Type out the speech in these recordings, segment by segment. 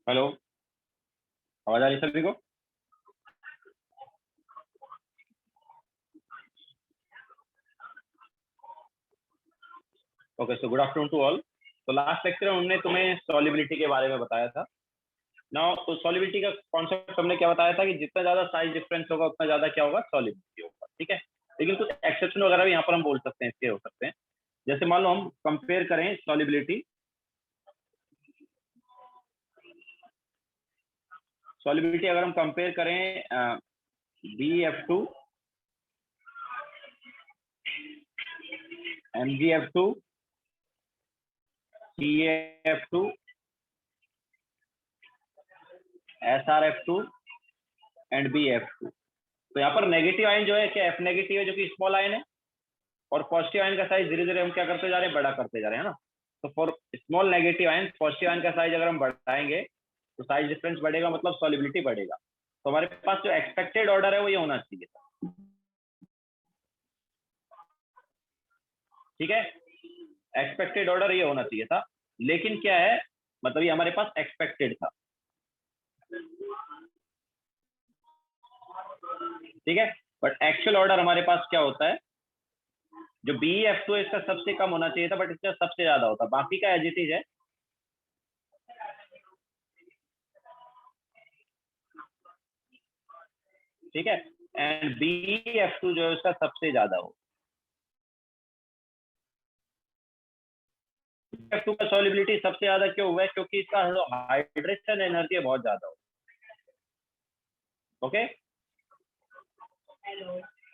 Hello. आवाज आ रही है सभी को? Okay, so good afternoon to all. तो लास्ट लेक्चर में हमने तुम्हें सॉलिबिलिटी के बारे में बताया था ना। तो सॉलिबिलिटी का कॉन्सेप्ट हमने क्या बताया था कि जितना ज्यादा साइज डिफरेंस होगा उतना ज्यादा क्या होगा, सॉलिबिलिटी होगा। ठीक है, लेकिन कुछ एक्सेप्शन वगैरह भी यहाँ पर हम बोल सकते हैं, इसके हो सकते हैं। जैसे मान लो हम कंपेयर करें सॉलिबिलिटी, अगर हम कंपेयर करें BF2, MgF2, CaF2, SrF2 and BF2। तो यहाँ पर नेगेटिव आयन जो है क्या F नेगेटिव है, जो कि स्मॉल आयन है, और पॉजिटिव आयन का साइज धीरे धीरे हम क्या करते जा रहे हैं, बड़ा करते जा रहे हैं ना। तो for small negative ion, positive ion का साइज अगर हम बढ़ाएंगे तो साइज डिफरेंस बढ़ेगा, मतलब सॉलिबिलिटी बढ़ेगा। तो हमारे पास जो एक्सपेक्टेड ऑर्डर है वो ये होना चाहिए था। ठीक है, एक्सपेक्टेड ऑर्डर ये होना चाहिए था, लेकिन क्या है, मतलब ये हमारे पास एक्सपेक्टेड था। ठीक है, बट एक्चुअल ऑर्डर हमारे पास क्या होता है, जो BF2 है इसका सबसे कम होना चाहिए था, बट इसका सबसे ज्यादा होता, बाकी का एज इट इज है। ठीक है, एंड BF2 जो है उसका सबसे ज्यादा हो। BF2 का सॉलिबिलिटी सबसे ज्यादा क्यों हुआ है, क्योंकि इसका हाइड्रेशन एनर्जी बहुत ज्यादा हो। Okay,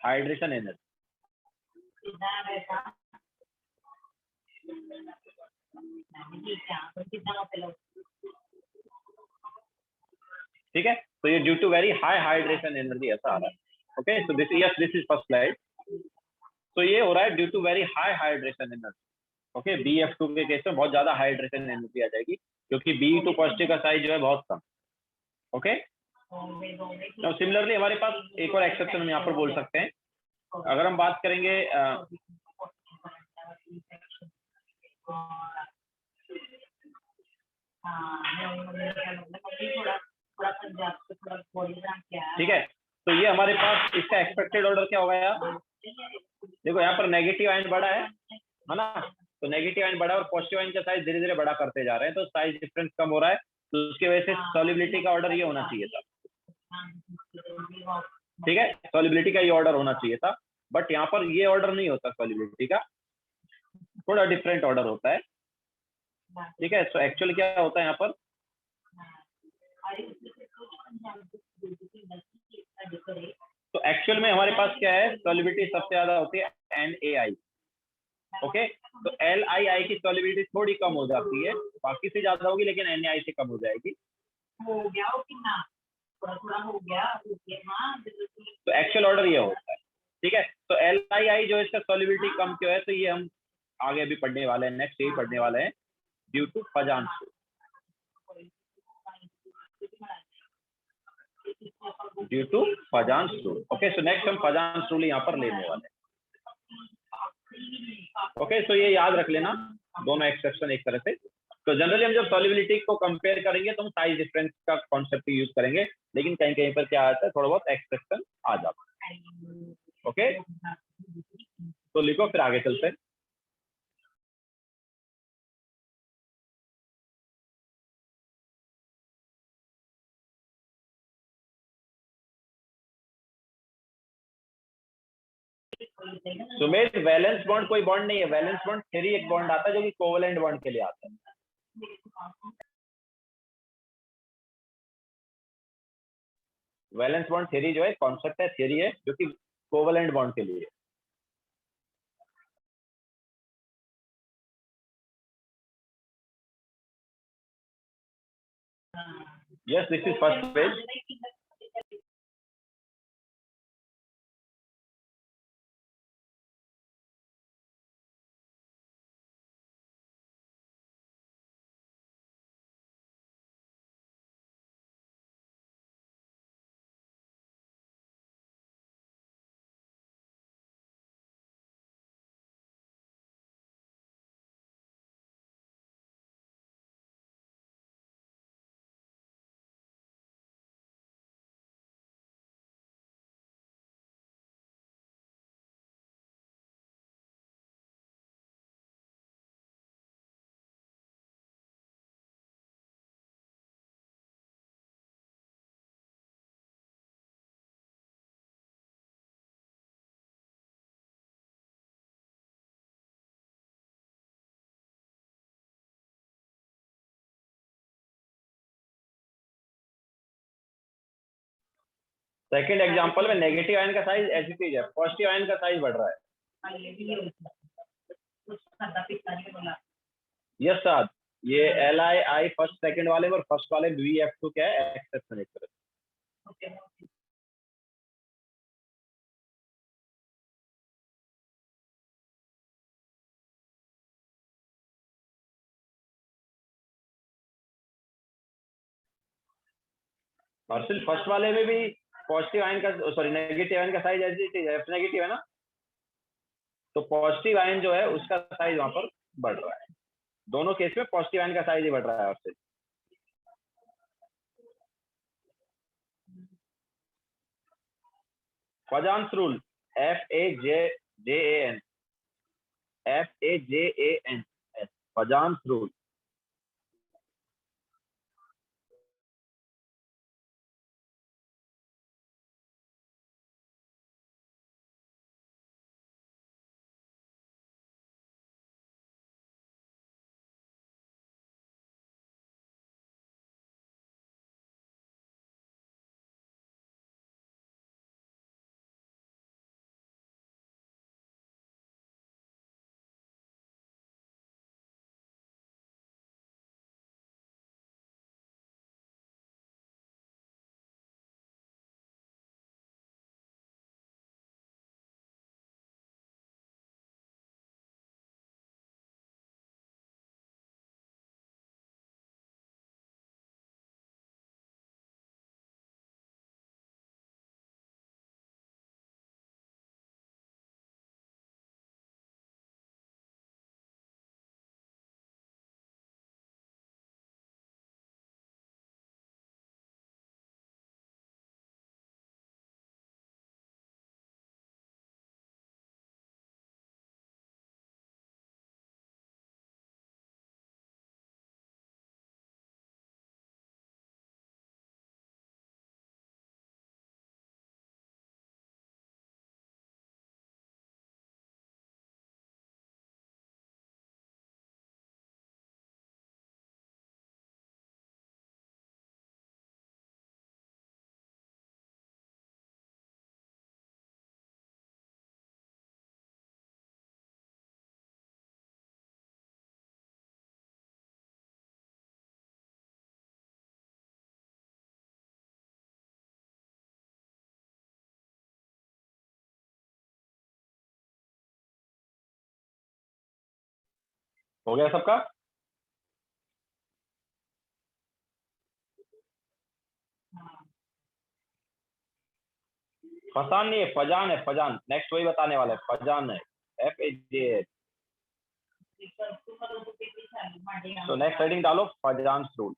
hydration energy. ठीक है, तो ये due to very high hydration energy ऐसा आ रहा है। Okay, so this, yes, this is first slide. तो ये हो रहा है due to very high hydration energy. Okay, BF2 के केस में बहुत ज्यादा हाइड्रेशन एनर्जी आ जाएगी, क्योंकि Be2 पॉजिटिव का साइज जो है बहुत कम। ओके, तो सिमिलरली हमारे पास एक और एक्सेप्शन हम यहाँ पर बोल सकते हैं। अगर हम बात करेंगे ठीक है, तो ये हमारे पास इसका एक्सपेक्टेड ऑर्डर क्या होगा यार। देखो यहाँ पर नेगेटिव आयन बड़ा है ना, तो नेगेटिव आयन बड़ा और पॉजिटिव आयन का साइज धीरे धीरे बड़ा करते जा रहे हैं, तो साइज डिफरेंस कम हो रहा है, तो उसकी वजह से सॉलिबिलिटी का ऑर्डर ये होना चाहिए था। ठीक है, सॉलिबिलिटी का ये ऑर्डर होना चाहिए था, बट यहाँ पर ये ऑर्डर नहीं होता, सॉलिबिलिटी का थोड़ा डिफरेंट ऑर्डर होता है। ठीक है, सो एक्चुअली क्या होता है यहाँ पर, तो एक्चुअल में हमारे पास क्या है, सॉलिबिलिटी सबसे ज्यादा होती है NaI। ओके, तो LiI की सॉलिबिलिटी थोड़ी कम हो जाती है, बाकी से ज्यादा होगी लेकिन NaI से कम हो जाएगी। तो एक्चुअल ऑर्डर ये होता है। ठीक है, तो LiI जो इसका सॉलिबिलिटी कम क्यों है, तो ये हम आगे अभी पढ़ने वाले हैं, नेक्स्ट यही पढ़ने वाले हैं, due to Fajans due to Fajans rule. Okay, so next हम फजान रूल यहाँ पर लेने वाले हैं। ओके, सो ये याद रख लेना, दोनों एक्सेप्शन एक तरह से। तो जनरली हम जब सॉलिबिलिटी को कंपेयर करेंगे तो हम साइज डिफरेंस का कॉन्सेप्ट यूज करेंगे, लेकिन कहीं कहीं पर क्या आता है, थोड़ा बहुत एक्सेप्शन आ जाता है। ओके, तो लिखो, फिर आगे चलते हैं। सुमेश, वैलेंस बॉन्ड कोई बॉन्ड नहीं है, वैलेंस बॉन्ड थ्योरी एक बॉन्ड आता है जो कि कोवेलेंट बॉन्ड के लिए आता है। वैलेंस बॉन्ड थ्योरी जो है कॉन्सेप्ट है, थ्योरी है, जो कि कोवेलेंट बॉन्ड के लिए। Yes, this is first page. Second example में नेगेटिव आयन का साइज ऐसी चीज है, पॉजिटिव आयन का साइज बढ़ रहा है। यस सर, ये LI फर्स्ट सेकंड वाले और फर्स्ट वाले BF2 क्या है, एक्सेप्शन है। और सिर्फ फर्स्ट वाले में भी पॉजिटिव आयन का, सॉरी नेगेटिव आयन का साइज ऐसी चीज है, F नेगेटिव है ना, तो पॉजिटिव आयन जो है उसका साइज वहां पर बढ़ रहा है। दोनों केस में पॉजिटिव आयन का साइज ही बढ़ रहा है आपसे। फजान्स रूल, FAJAN, फजान्स रूल। हो गया सबका? फसान नहीं है, फजान है, फजान। नेक्स्ट वही बताने वाला है, फजान है, FAJAN। तो नेक्स्ट हेडिंग डालो फजान्स रूल,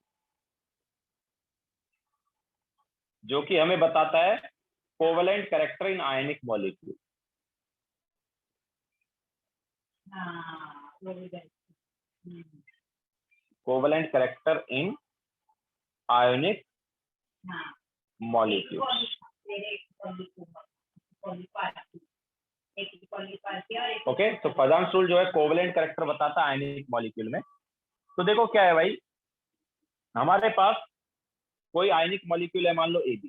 जो कि हमें बताता है covalent character in ionic molecule. Covalent character in ionic molecule. Okay, तो फजान्स रूल जो है कोवेलेंट कैरेक्टर बताता है आयनिक मॉलिक्यूल में। तो देखो क्या है भाई, हमारे पास कोई आयनिक मॉलिक्यूल है, मान लो AB,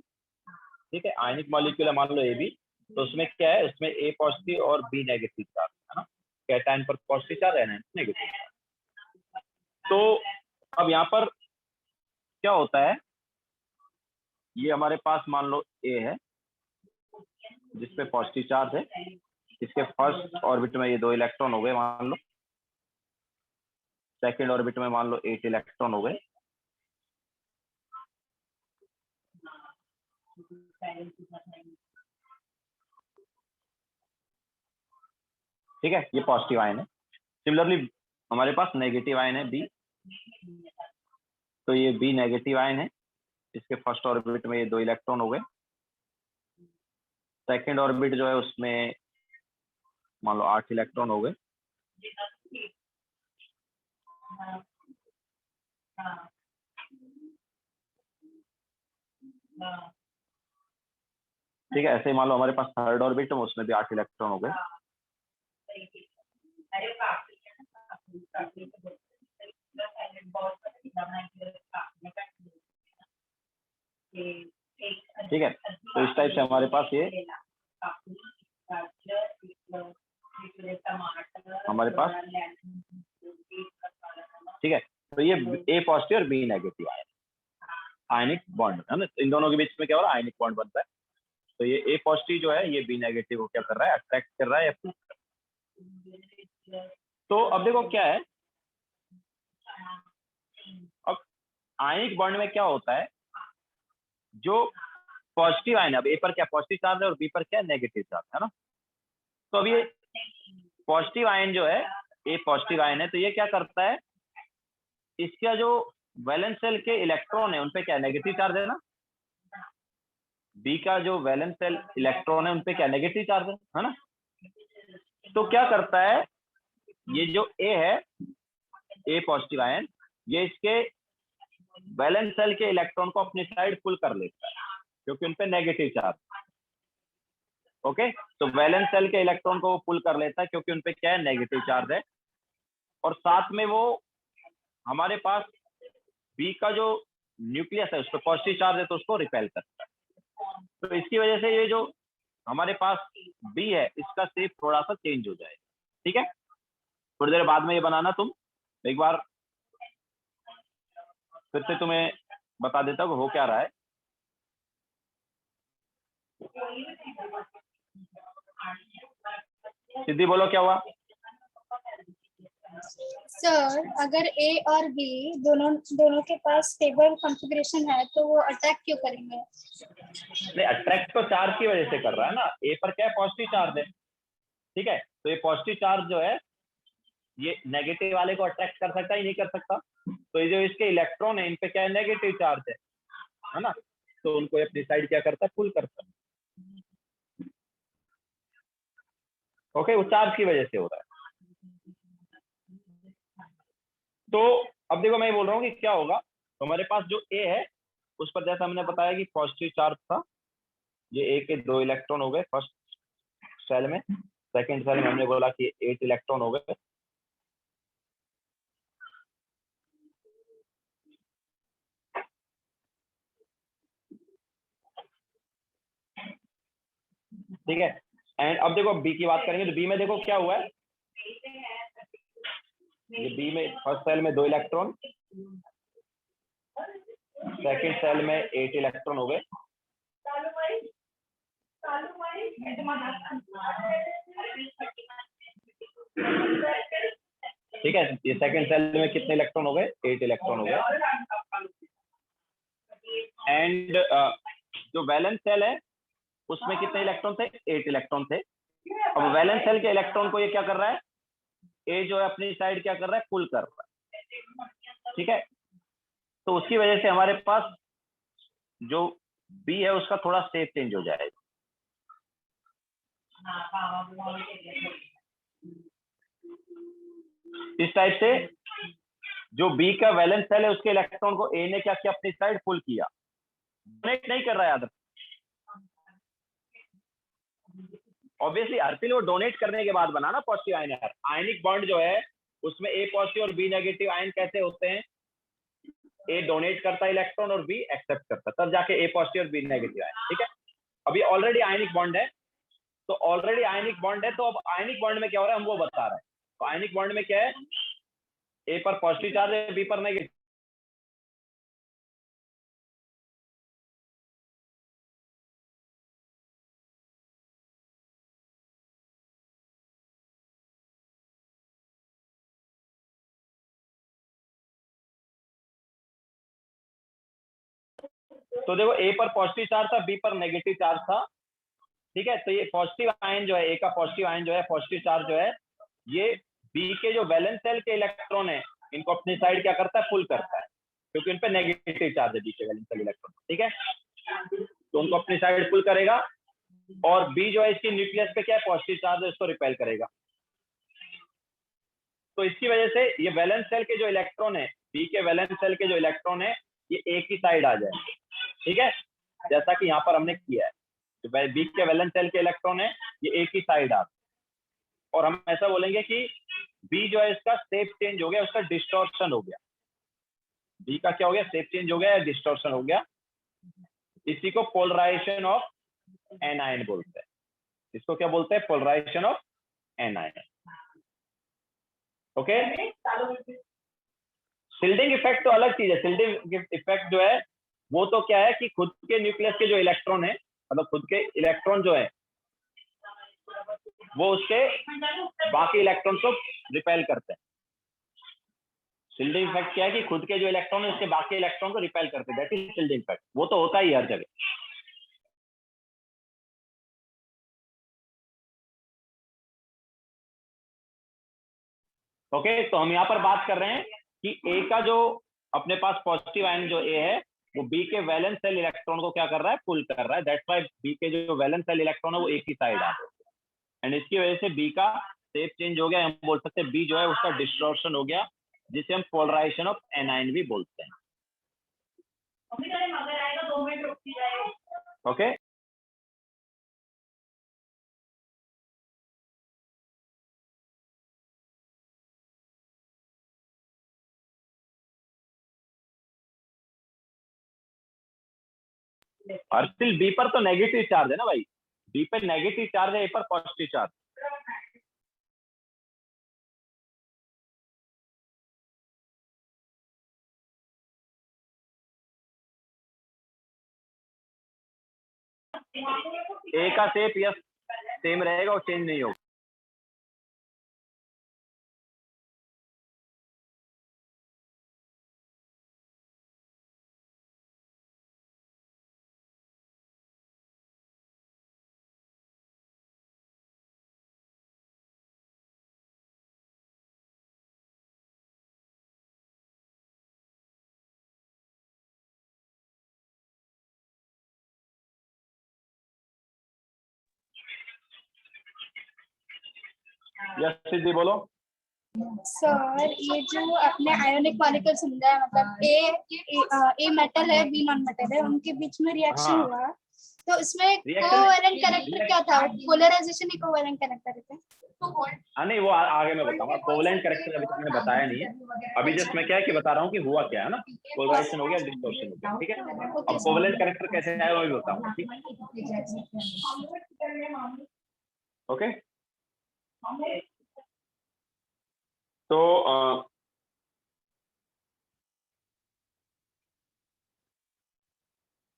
ठीक है, आयनिक मॉलिक्यूल है मान लो AB, तो उसमें क्या है, उसमें A पॉजिटिव और B नेगेटिव चार्ज है ना, कैटायन पर पॉजिटिव चार्ज है ना नेगेटिव। तो अब यहाँ पर क्या होता है, ये हमारे पास मान लो A है जिसपे पॉजिटिव चार्ज है, इसके फर्स्ट ऑर्बिट में ये 2 इलेक्ट्रॉन हो गए मान लो, सेकंड ऑर्बिट में मान लो 8 इलेक्ट्रॉन हो गए, ठीक है, ये पॉजिटिव आयन है। सिमिलरली हमारे पास नेगेटिव आयन है B, तो ये B नेगेटिव आयन है, इसके फर्स्ट ऑर्बिट में ये 2 इलेक्ट्रॉन हो गए, सेकंड ऑर्बिट जो है उसमें मान लो 8 इलेक्ट्रॉन हो गए, ठीक है। ऐसे ही मान लो हमारे पास थर्ड ऑर्बिट है, उसमें भी 8 इलेक्ट्रॉन हो गए, ठीक है। तो इस टाइप से हमारे पास ये हमारे पास, ठीक है। तो ये ए पॉजिटिव और बी नेगेटिव आया आयनिक बॉन्ड है ना, इन दोनों के बीच में क्या हो रहा है, आयनिक बॉन्ड बनता है। तो ये ए पॉजिटिव जो है ये बी नेगेटिव को क्या कर रहा है, अट्रैक्ट कर रहा है या पुल कर रहा है। तो अब देखो क्या है, अब आयनिक बॉन्ड में क्या होता है, जो पॉजिटिव आयन, अब ए पर क्या पॉजिटिव चार्ज है और बी पर क्या नेगेटिव चार्ज है ना। तो अब ये पॉजिटिव आयन जो है, ए पॉजिटिव आयन है, तो ये क्या करता है, इसका जो वैलेंस शेल के इलेक्ट्रॉन है उन पे क्या नेगेटिव चार्ज है ना, बी का जो वैलेंस शेल इलेक्ट्रॉन है उन पे क्या नेगेटिव चार्ज है ना। तो क्या करता है, ये जो ए है, ए पॉजिटिव आयन, ये इसके वैलेंस शेल के इलेक्ट्रॉन को अपनी साइड पुल कर लेता है क्योंकि उन पे नेगेटिव चार्ज। ओके, तो वैलेंस शेल के इलेक्ट्रॉन को वो पुल कर लेता है क्योंकि उन पे क्या है, नेगेटिव चार्ज है। और साथ में वो हमारे पास बी का जो न्यूक्लियस है उस पर पॉजिटिव चार्ज है तो उसको रिपेल करता है। तो इसकी वजह से ये जो हमारे पास बी है इसका शेप थोड़ा सा चेंज हो जाएगा। ठीक है, थोड़ी देर बाद में ये बनाना तुम, एक बार फिर से तुम्हें बता देता हूँ हो क्या रहा है। सिद्धि बोलो क्या हुआ। सर अगर ए और बी दोनों के पास स्टेबल कॉन्फ़िगरेशन है तो वो अटैक क्यों करेंगे? नहीं, अट्रैक्ट तो चार्ज की वजह से कर रहा है ना, ए पर क्या है पॉजिटिव चार्ज है, ठीक है। तो ये पॉजिटिव चार्ज जो है ये नेगेटिव वाले को अट्रैक्ट कर सकता ही नहीं कर सकता। तो ये जो इसके इलेक्ट्रॉन है इन पे क्या है, नेगेटिव चार्ज है ना, तो उनको अपनी साइड क्या करता है, पुल करता है। ओके, वो चार्ज की वजह से हो रहा है। तो अब देखो मैं बोल रहा हूँ कि क्या होगा, तो हमारे पास जो ए है उस पर जैसा हमने बताया कि पॉजिटिव चार्ज था, ये ए के 2 इलेक्ट्रॉन हो गए फर्स्ट सेल में, सेकंड सेल में हमने बोला कि 8 इलेक्ट्रॉन हो गए। ठीक है, एंड अब देखो बी की बात करेंगे तो बी में देखो क्या हुआ है, ये बी में फर्स्ट सेल में 2 इलेक्ट्रॉन, सेकंड सेल में 8 इलेक्ट्रॉन हो गए। ठीक है, ये सेकंड सेल में कितने इलेक्ट्रॉन हो गए, 8 इलेक्ट्रॉन हो गए। एंड जो वैलेंस सेल है उसमें कितने इलेक्ट्रॉन थे, 8 इलेक्ट्रॉन थे। अब वैलेंस सेल के इलेक्ट्रॉन को ये क्या कर रहा है, ए जो है अपनी साइड क्या कर रहा है, पुल कर रहा है। ठीक है, तो उसकी वजह से हमारे पास जो बी है उसका थोड़ा शेप चेंज हो जाएगा। इस टाइप से जो बी का वैलेंस सेल है उसके इलेक्ट्रॉन को ए ने क्या किया, अपनी साइड पुल किया, डोनेट नहीं कर रहा है। याद ऑब्वियसली अर्पिल वो डोनेट करने के बाद बना ना पॉजिटिव आयन है। आयनिक बॉन्ड जो है उसमें ए पॉजिटिव और बी नेगेटिव आयन कैसे होते हैं, ए डोनेट करता है इलेक्ट्रॉन और बी एक्सेप्ट करता है, तब जाके ए पॉजिटिव और बी नेगेटिव आयन। ठीक है, अभी ऑलरेडी आयनिक बॉन्ड है, तो ऑलरेडी आयनिक बॉन्ड है, तो अब आयनिक बॉन्ड में क्या हो रहा है हम वो बता रहे हैं। तो आयनिक बॉन्ड में क्या है, ए पर पॉजिटिव चार्ज है, बी पर नेगेटिव। तो देखो ए पर पॉजिटिव चार्ज था, बी पर नेगेटिव चार्ज था। ठीक है, तो ये पॉजिटिव आयन जो है, ए का पॉजिटिव आयन जो है, पॉजिटिव चार्ज जो है, ये बी के जो वैलेंस सेल के इलेक्ट्रॉन है इनको अपनी साइड क्या करता है, पुल करता है, क्योंकि इन पे नेगेटिव चार्ज है बी के वैलेंस सेल इलेक्ट्रॉन। ठीक है, तो उनको अपनी साइड पुल करेगा, और बी जो है इसकी न्यूक्लियस पे क्या है, पॉजिटिव चार्ज है, उसको रिपेल करेगा। तो इसकी वजह से ये वैलेंस सेल के जो इलेक्ट्रॉन है, बी के वैलेंस सेल के जो इलेक्ट्रॉन है ये एक ही साइड आ जाए। ठीक है, जैसा कि यहाँ पर हमने किया है, तो बी के वैलेंस सेल के इलेक्ट्रॉन है ये एक ही साइड आ, और हम ऐसा बोलेंगे कि बी जो है इसका शेप चेंज हो गया, उसका डिस्टॉर्शन हो गया। बी का क्या हो गया, शेप चेंज हो गया या डिस्टॉर्शन हो गया। इसी को पोलराइजेशन ऑफ एनायन बोलते हैं। इसको क्या बोलते हैं? Polarization of anion. Okay, shielding effect तो अलग चीज है। शिल्डिंग इफेक्ट जो है वो तो क्या है कि खुद के न्यूक्लियस के जो इलेक्ट्रॉन है, मतलब खुद के इलेक्ट्रॉन जो है वो उसके बाकी इलेक्ट्रॉन को रिपेल करते हैं। शिल्डिंग इफेक्ट क्या है कि खुद के जो इलेक्ट्रॉन है उसके बाकी इलेक्ट्रॉन को रिपेल करते हैं, दैट इज शिल्डिंग इफेक्ट। वो तो होता ही हर जगह। ओके, तो हम यहाँ पर बात कर रहे हैं कि ए का जो अपने पास पॉजिटिव आयन जो ए है वो बी के वैलेंस सेल इलेक्ट्रॉन को क्या कर रहा है? पुल कर रहा है। दैट्स व्हाई बी के जो वैलेंस सेल इलेक्ट्रॉन है वो एक ही साइड आ रहा है, एंड इसकी वजह से बी का शेप चेंज हो गया। हम बोल सकते हैं बी जो है उसका डिस्टॉर्शन हो गया, जिसे हम पोलराइजेशन ऑफ एनायन भी बोलते हैं। ओके, और स्टिल बी पर तो नेगेटिव चार्ज है ना भाई, बी पर नेगेटिव चार्ज है, ए पर पॉजिटिव चार्ज। ए का शेप यस सेम रहेगा और चेंज नहीं होगा। यस सिद्धि बोलो। सर ये जो आपने आयोनिक मॉलिक्यूल समझा है, मतलब ए मेटल है, बी नॉन मेटल है, उनके बीच में रिएक्शन हाँ। हुआ, तो इसमें Reaction- कोवेलेंट कैरेक्टर क्या था? पोलराइजेशन ही कोवेलेंट कैरेक्टर है। हाँ नहीं, वो आगे मैं बताऊंगा। कोवेलेंट कैरेक्टर अभी तक मैंने बताया नहीं है। अभी जस्ट मैं क्या है कि बता रहा हूँ कि हुआ क्या है ना, पोलराइजेशन हो गया, डिस्टॉर्शन हो गया, ठीक है। अब कोवेलेंट कैरेक्टर कैसे आया वो भी बताऊंगा, ठीक है। ओके, तो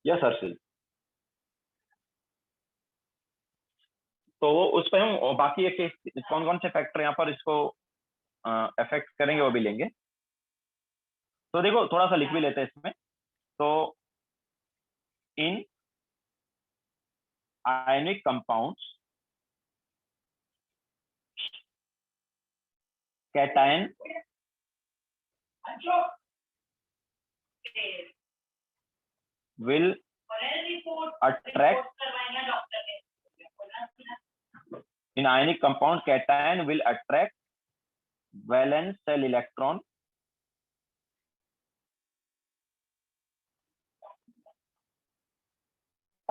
यस हर्षिल, तो वो उस पर हम बाकी एक कौन कौन से फैक्टर यहाँ पर इसको अफेक्ट करेंगे वो भी लेंगे। तो देखो थोड़ा सा लिख भी लेते हैं इसमें। तो इन ionic compounds, cation will attract, in ionic compound cation will attract valence shell electron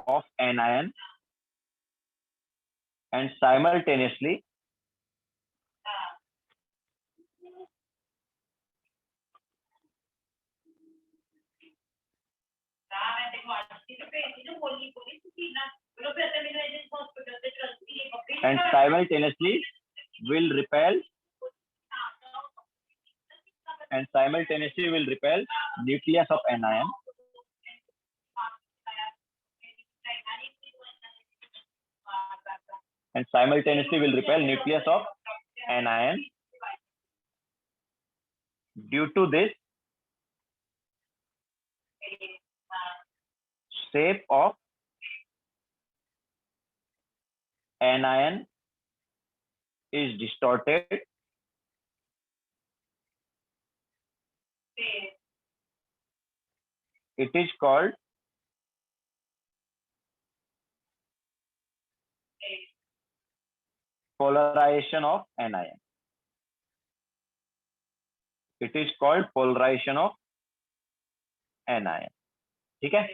of anion and simultaneously will repel nucleus of anion and simultaneously will repel nucleus of anion. Due to this, shape of anion is distorted. It is called polarization of anion. It is called polarization of anion. ठीक है,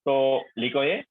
तो लिखो ये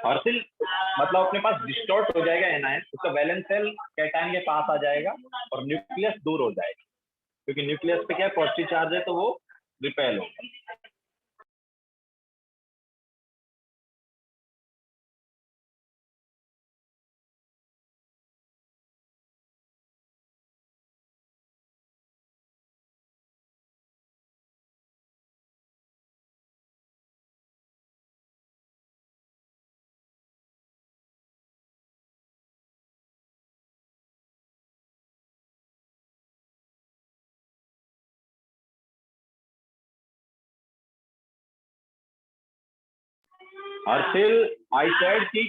ऑर्सिल मतलब अपने पास distort हो जाएगा anion, उसका वैलेंस शेल कैटायन के पास आ जाएगा और न्यूक्लियस दूर हो जाएगा, क्योंकि न्यूक्लियस पे क्या है, पॉजिटिव चार्ज है, तो वो रिपेल होगा। ऑर्सिल आई सेड कि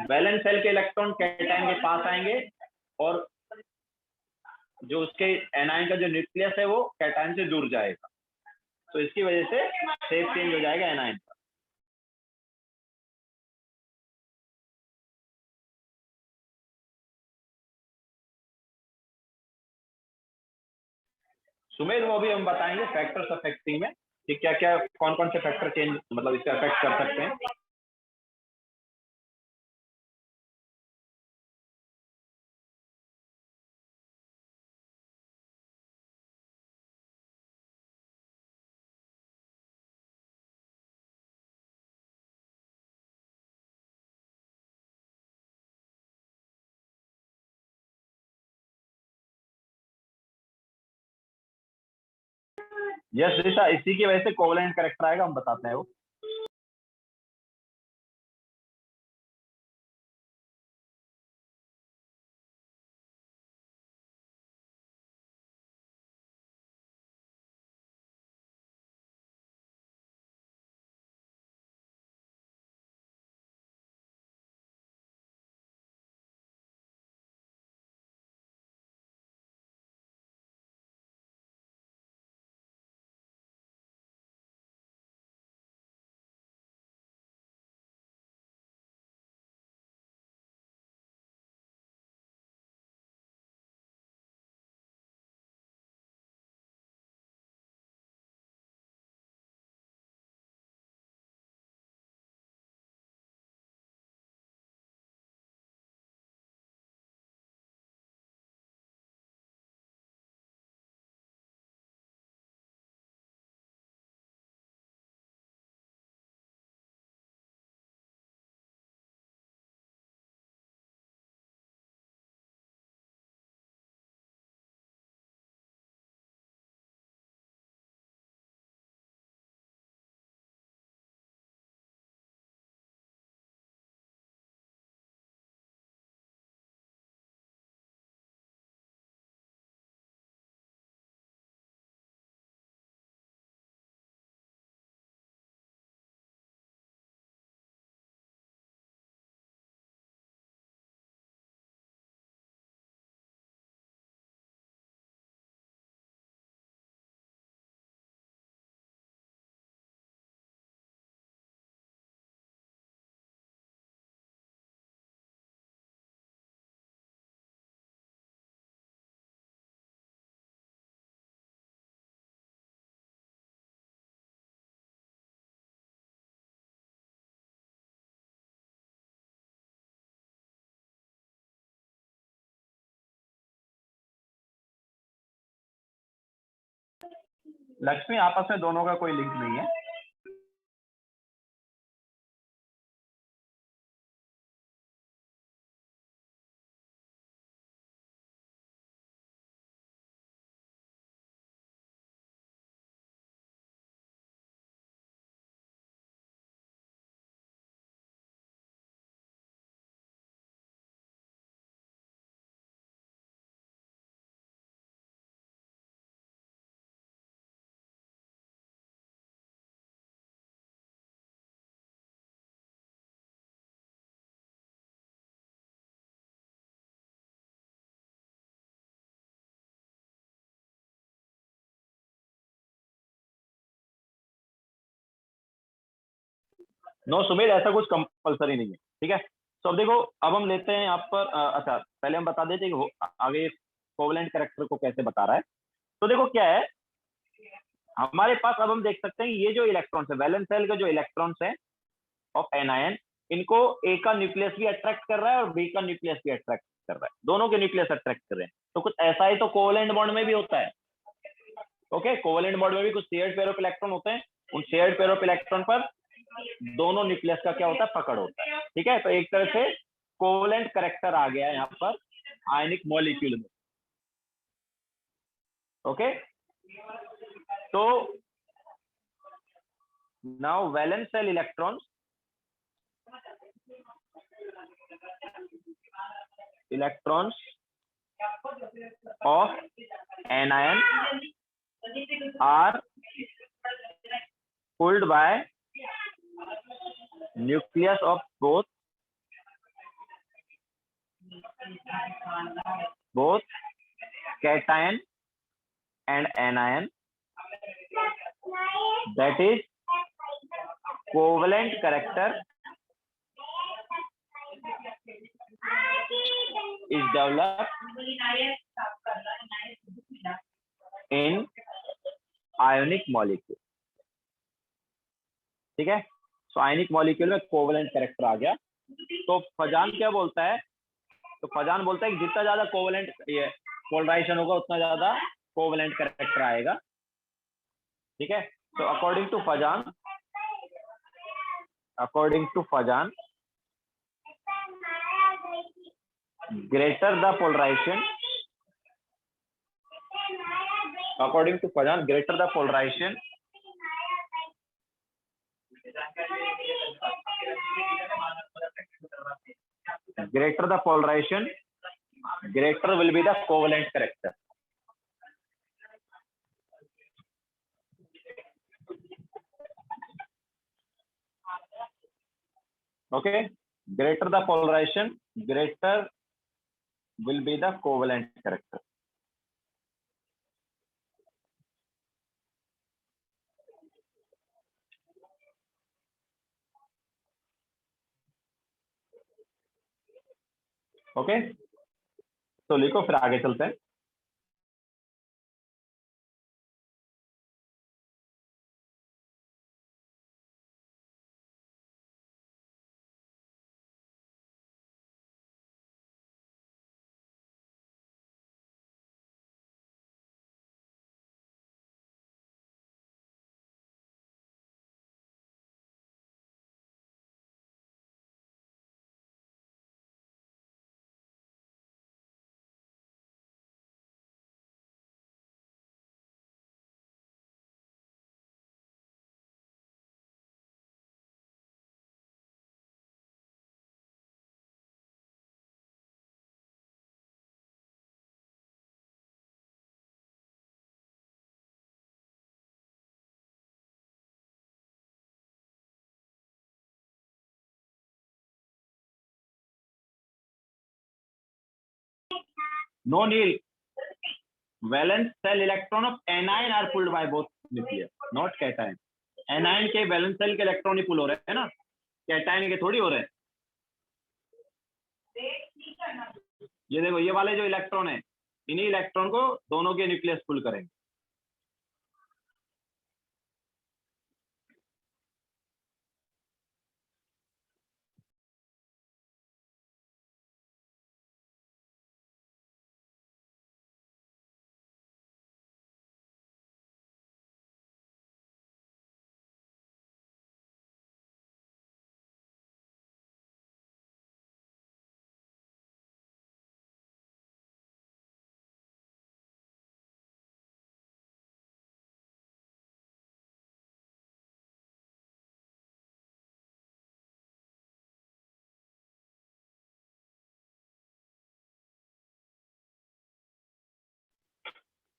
वैलेंस शेल के इलेक्ट्रॉन कैटायन के पास आएंगे और जो उसके एनायन का जो न्यूक्लियस है वो कैटायन से दूर जाएगा, तो इसकी वजह से शेप चेंज हो जाएगा एनायन का। सुमेध, वो भी हम बताएंगे फैक्टर्स अफेक्टिंग में कि क्या क्या कौन कौन से फैक्टर चेंज मतलब इससे अफेक्ट कर सकते हैं। यस दिशा, इसी की वजह से कोवलेंट कैरेक्टर आएगा, हम बताते हैं वो। लक्ष्मी, आपस में दोनों का कोई लिंक नहीं है। नो सुमेध, ऐसा कुछ कंपलसरी नहीं है, ठीक है। तो अब देखो, अब हम लेते हैं यहाँ पर अच्छा, पहले हम बता देते हैं कि आगे कोवलेंट कैरेक्टर को कैसे बता रहा है। तो देखो क्या है हमारे पास, अब हम देख सकते हैं ये जो इलेक्ट्रॉन्स है, वैलेंस शेल के जो इलेक्ट्रॉन्स हैं ऑफ एनायन, इनको ए का न्यूक्लियस भी अट्रैक्ट कर रहा है और बी का न्यूक्लियस भी अट्रैक्ट कर रहा है, दोनों के न्यूक्लियस अट्रैक्ट कर रहे हैं। तो कुछ ऐसा ही तो कोवेलेंट बॉन्ड में भी होता है। ओके, कोवेलेंट बॉन्ड में भी कुछ शेयर्ड पेयर ऑफ इलेक्ट्रॉन होते हैं, उन शेयर्ड पेयर ऑफ इलेक्ट्रॉन पर दोनों न्यूक्लियस का क्या होता है, पकड़ होता है। ठीक है, तो एक तरह से कोवेलेंट कैरेक्टर आ गया यहाँ पर आयनिक मॉलिक्यूल में। ओके, तो now valence shell electrons of anion are pulled by nucleus of both cation and anion, that is covalent character is developed in ionic molecule। ठीक है, सो आयनिक मॉलिक्यूल में कोवेलेंट कैरेक्टर आ गया। तो फजान क्या बोलता है, तो फजान बोलता है कि जितना ज्यादा कोवेलेंट ये पोलराइजेशन होगा उतना ज्यादा कोवेलेंट कैरेक्टर आएगा। ठीक है, तो according to Fajans greater the polarization, according to Fajan, greater the polarization, greater will be the covalent character। Okay, greater the polarization, greater will be the covalent character। Okay, तो लिखो, फिर आगे चलते हैं। No Neil, valence shell electron of anion are pulled by both nucleus, not cation। anion के valence shell के electron ही पुल हो रहे हैं ना, कैटायन के थोड़ी हो रहे हैं। ये देखो, ये वाले जो इलेक्ट्रॉन है, इन्हीं इलेक्ट्रॉन को दोनों के न्यूक्लियस पुल करेंगे।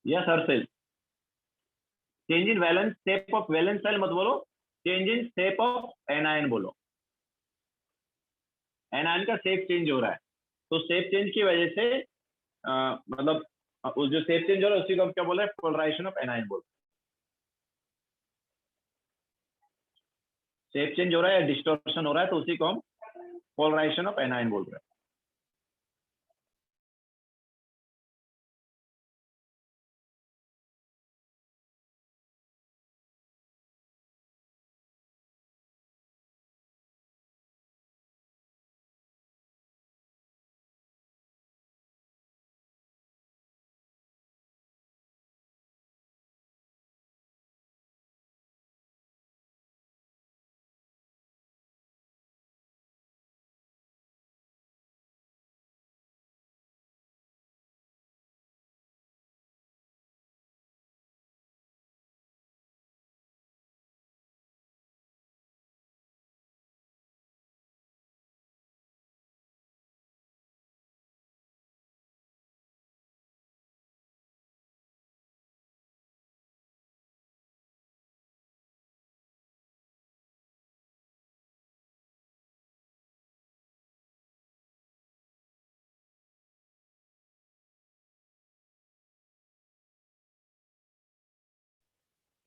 Yes Harshil, change in valence shape of valence shell मत बोलो, change in shape of anion बोलो। एनायन का शेप चेंज हो रहा है, तो शेप चेंज की वजह से मतलब उस जो शेप चेंज हो रहा है उसी को हम क्या बोल रहे हैं, पोलराइजेशन ऑफ एनायन बोल रहे हैं। शेप चेंज हो रहा है या डिस्टॉर्शन हो रहा है तो उसी को हम पोलराइजेशन ऑफ एनायन बोल रहे हैं।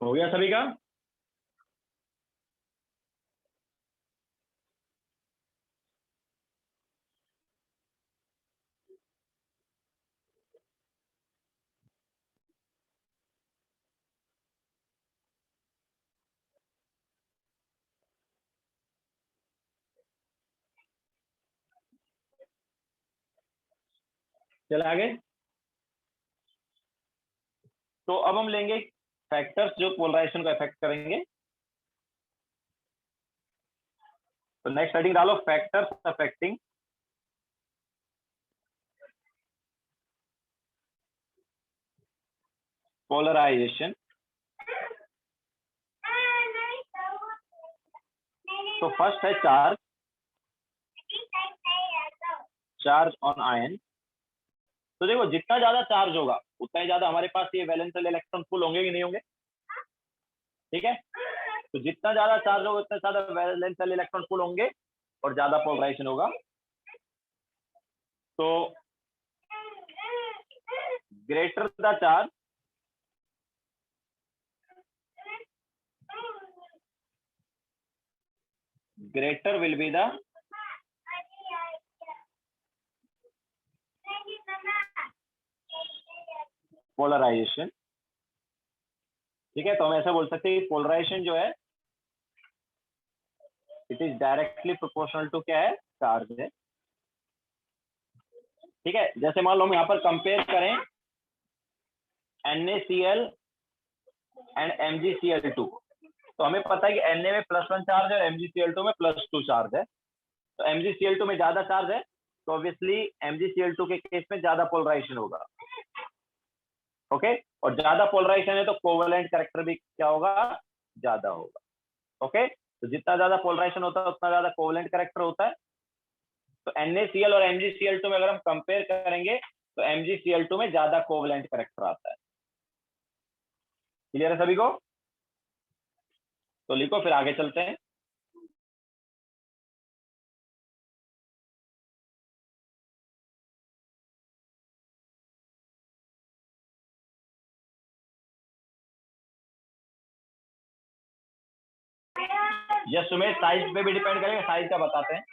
हो गया सभी का? चल आगे। तो अब हम लेंगे फैक्टर्स जो पोलराइजेशन को अफेक्ट करेंगे। तो नेक्स्ट हेडिंग डालो, फैक्टर्स अफेक्टिंग पोलराइजेशन। तो फर्स्ट है चार्ज, चार्ज ऑन आयन। तो देखो जितना ज्यादा चार्ज होगा उतना ही ज्यादा हमारे पास ये वैलेंशियल इलेक्ट्रॉन फुल होंगे कि नहीं होंगे? ठीक है, तो जितना ज्यादा चार्ज होगा उतना ज्यादा वैलेंशियल इलेक्ट्रॉन फुल होंगे और ज्यादा पोलराइजेशन होगा। तो greater the charge, greater will be the polarization। ठीक है, तो हम ऐसा बोल सकते हैं कि पोलराइजेशन जो है it is directly proportional to क्या है? चार्ज है। ठीक है, जैसे मान लो हम यहाँ पर कंपेयर करें NaCl एंड MgCl2, तो हमें पता है कि Na में +1 चार्ज है और MgCl2 में +2 चार्ज है। तो MgCl2 में ज्यादा चार्ज है तो ऑब्वियसली MgCl2 के केस में ज्यादा पोलराइजेशन होगा। ओके, और ज्यादा पोलराइजेशन है तो कोवेलेंट कैरेक्टर भी क्या होगा? ज्यादा होगा। ओके, तो जितना ज्यादा पोलराइजेशन होता है उतना ज्यादा कोवेलेंट कैरेक्टर होता है। तो NaCl और MgCl2 में अगर हम कंपेयर करेंगे तो MgCl2 में ज्यादा कोवेलेंट कैरेक्टर आता है। क्लियर है सभी को? तो लिखो, फिर आगे चलते हैं। यस सुमेश, साइज पे भी डिपेंड करेगा, साइज का बताते हैं।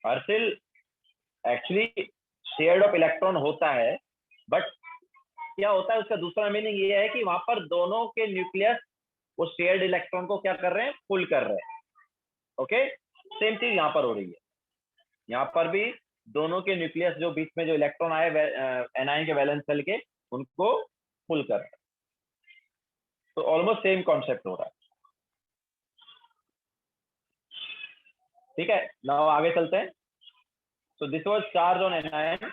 Harshil, actually shared of electron होता है बट क्या होता है, उसका दूसरा मीनिंग ये है कि वहां पर दोनों के न्यूक्लियस वो शेयर्ड इलेक्ट्रॉन को क्या कर रहे हैं, पुल कर रहे हैं। ओके, सेम चीज यहाँ पर हो रही है। यहाँ पर भी दोनों के न्यूक्लियस जो बीच में जो इलेक्ट्रॉन आए एनायन के वैलेंस शेल के, उनको पुल कर रहे हैं। तो ऑलमोस्ट सेम कॉन्सेप्ट हो रहा है। ठीक है, नाउ आगे चलते हैं। सो this was charge on anion.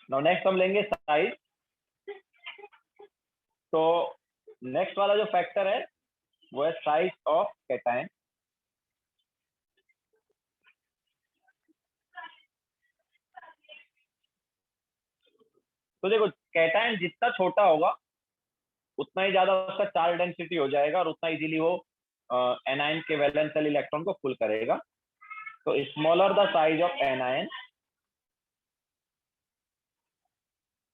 Now next हम लेंगे साइज। तो नेक्स्ट वाला जो फैक्टर है वो है साइज ऑफ कैटायन। तो देखो, कैटायन जितना छोटा होगा उतना ही ज्यादा उसका चार्ज डेंसिटी हो जाएगा और उतना इजीली वो एनायन के वैलेंस शेल इलेक्ट्रॉन को पुल करेगा। तो smaller the size of anion,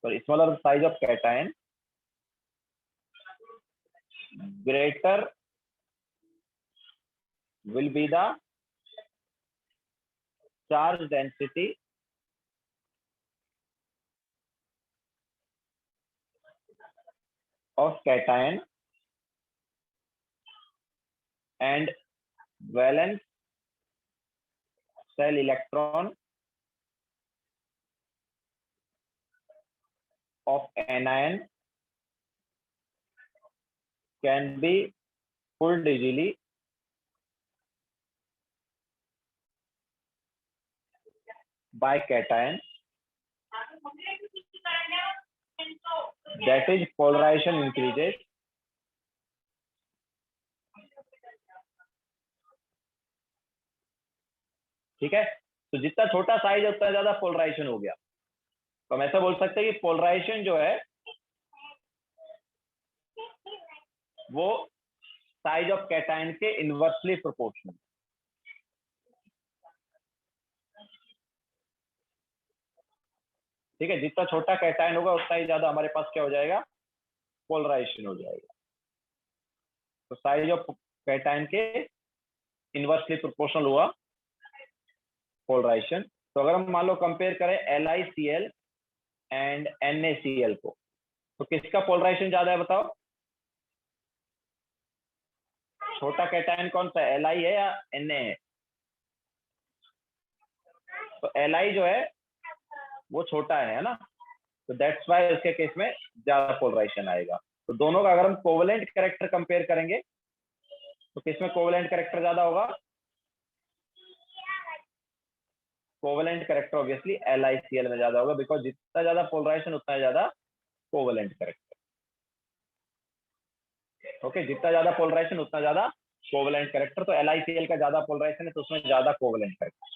so smaller the size of cation, greater will be the charge density of cation and valence shell electron of anion can be pulled easily by cation, that is polarization increases ठीक है। तो जितना छोटा size उतना ज्यादा polarisation हो गया। तो हम ऐसा बोल सकते हैं कि पोलराइजेशन जो है वो साइज ऑफ कैटायन के इनवर्सली प्रोपोर्शनल। ठीक है, जितना छोटा कैटायन होगा उतना ही ज्यादा हमारे पास क्या हो जाएगा, पोलराइजेशन हो जाएगा। तो साइज ऑफ कैटायन के इनवर्सली प्रोपोर्शनल हुआ पोलराइजेशन। तो अगर हम मान लो कंपेयर करें LiCl एंड NaCl को, तो किसका पोलराइजेशन ज्यादा है बताओ? छोटा कैटायन कौन सा है, Li है या Na है? तो Li जो है वो छोटा है ना, तो दैट्स वाई उसके केस में ज्यादा पोलराइजेशन आएगा। तो दोनों का अगर हम कोवेलेंट कैरेक्टर कंपेयर करेंगे तो किसमें कोवेलेंट कैरेक्टर ज्यादा होगा? कोवेलेंट कैरेक्टर ऑब्वियसली LiCl में ज्यादा होगा, बिकॉज जितना ज्यादा पोलराइजेशन उतना ज्यादा कोवेलेंट कैरेक्टर। ओके, जितना ज्यादा पोलराइजेशन उतना ज्यादा कोवेलेंट कैरेक्टर। तो LiCl का ज्यादा पोलराइजेशन है तो उसमें ज्यादा कोवेलेंट कैरेक्टर।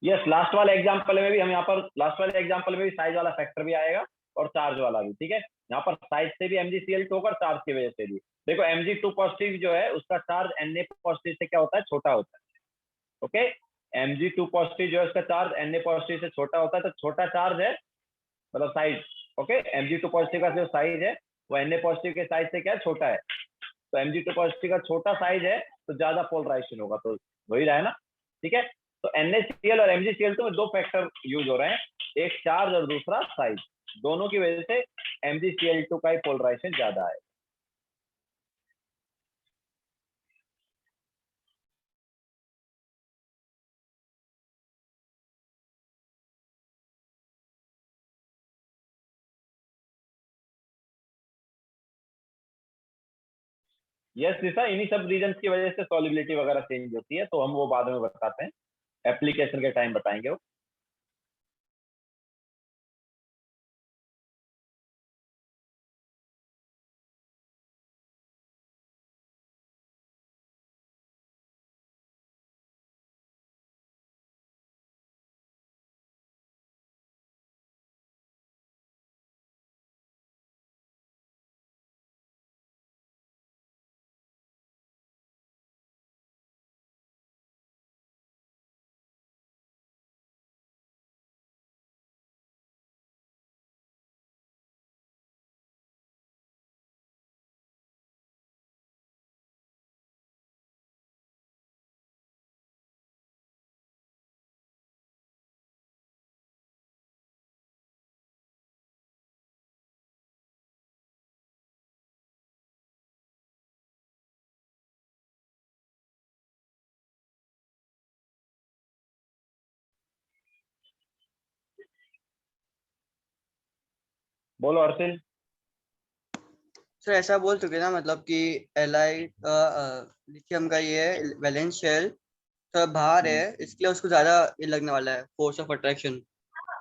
यस, लास्ट वाले एग्जांपल में भी हम यहाँ पर लास्ट वाले एग्जांपल में भी साइज वाला फैक्टर भी आएगा और चार्ज वाला भी। ठीक है, यहाँ पर साइज से भी MgCl2 होगा, चार्ज की वजह से भी। देखो Mg2 पॉजिटिव जो है उसका चार्ज Na पॉजिटिव से क्या होता है, छोटा होता है। ओके, Mg2 पॉजिटिव जो है उसका चार्ज Na पॉजिटिव से छोटा होता है। तो छोटा चार्ज है मतलब साइज। ओके, Mg2 पॉजिटिव का जो साइज है वो Na पॉजिटिव के साइज से क्या है, छोटा है। तो Mg2 पॉजिटिव का छोटा साइज है तो ज्यादा पोलराइजेशन होगा। तो वही रहा है ना। ठीक है, तो NaCl और MgCl2 में दो फैक्टर यूज हो रहे हैं, एक चार्ज और दूसरा साइज। दोनों की वजह से MgCl2 का ही पोलराइजेशन ज्यादा है। यस निशा, इन्हीं सब रीजन की वजह से सॉलिबिलिटी वगैरह चेंज होती है, तो हम वो बाद में बताते हैं, एप्लीकेशन के टाइम बताएंगे वो। बोलो अर्सिल। सर ऐसा बोल चुके ना, मतलब कि एलाई लिथियम का ये वैलेंस शेल थोड़ा बाहर है, इसलिए उसको ज्यादा ये लगने वाला है फोर्स ऑफ अट्रैक्शन,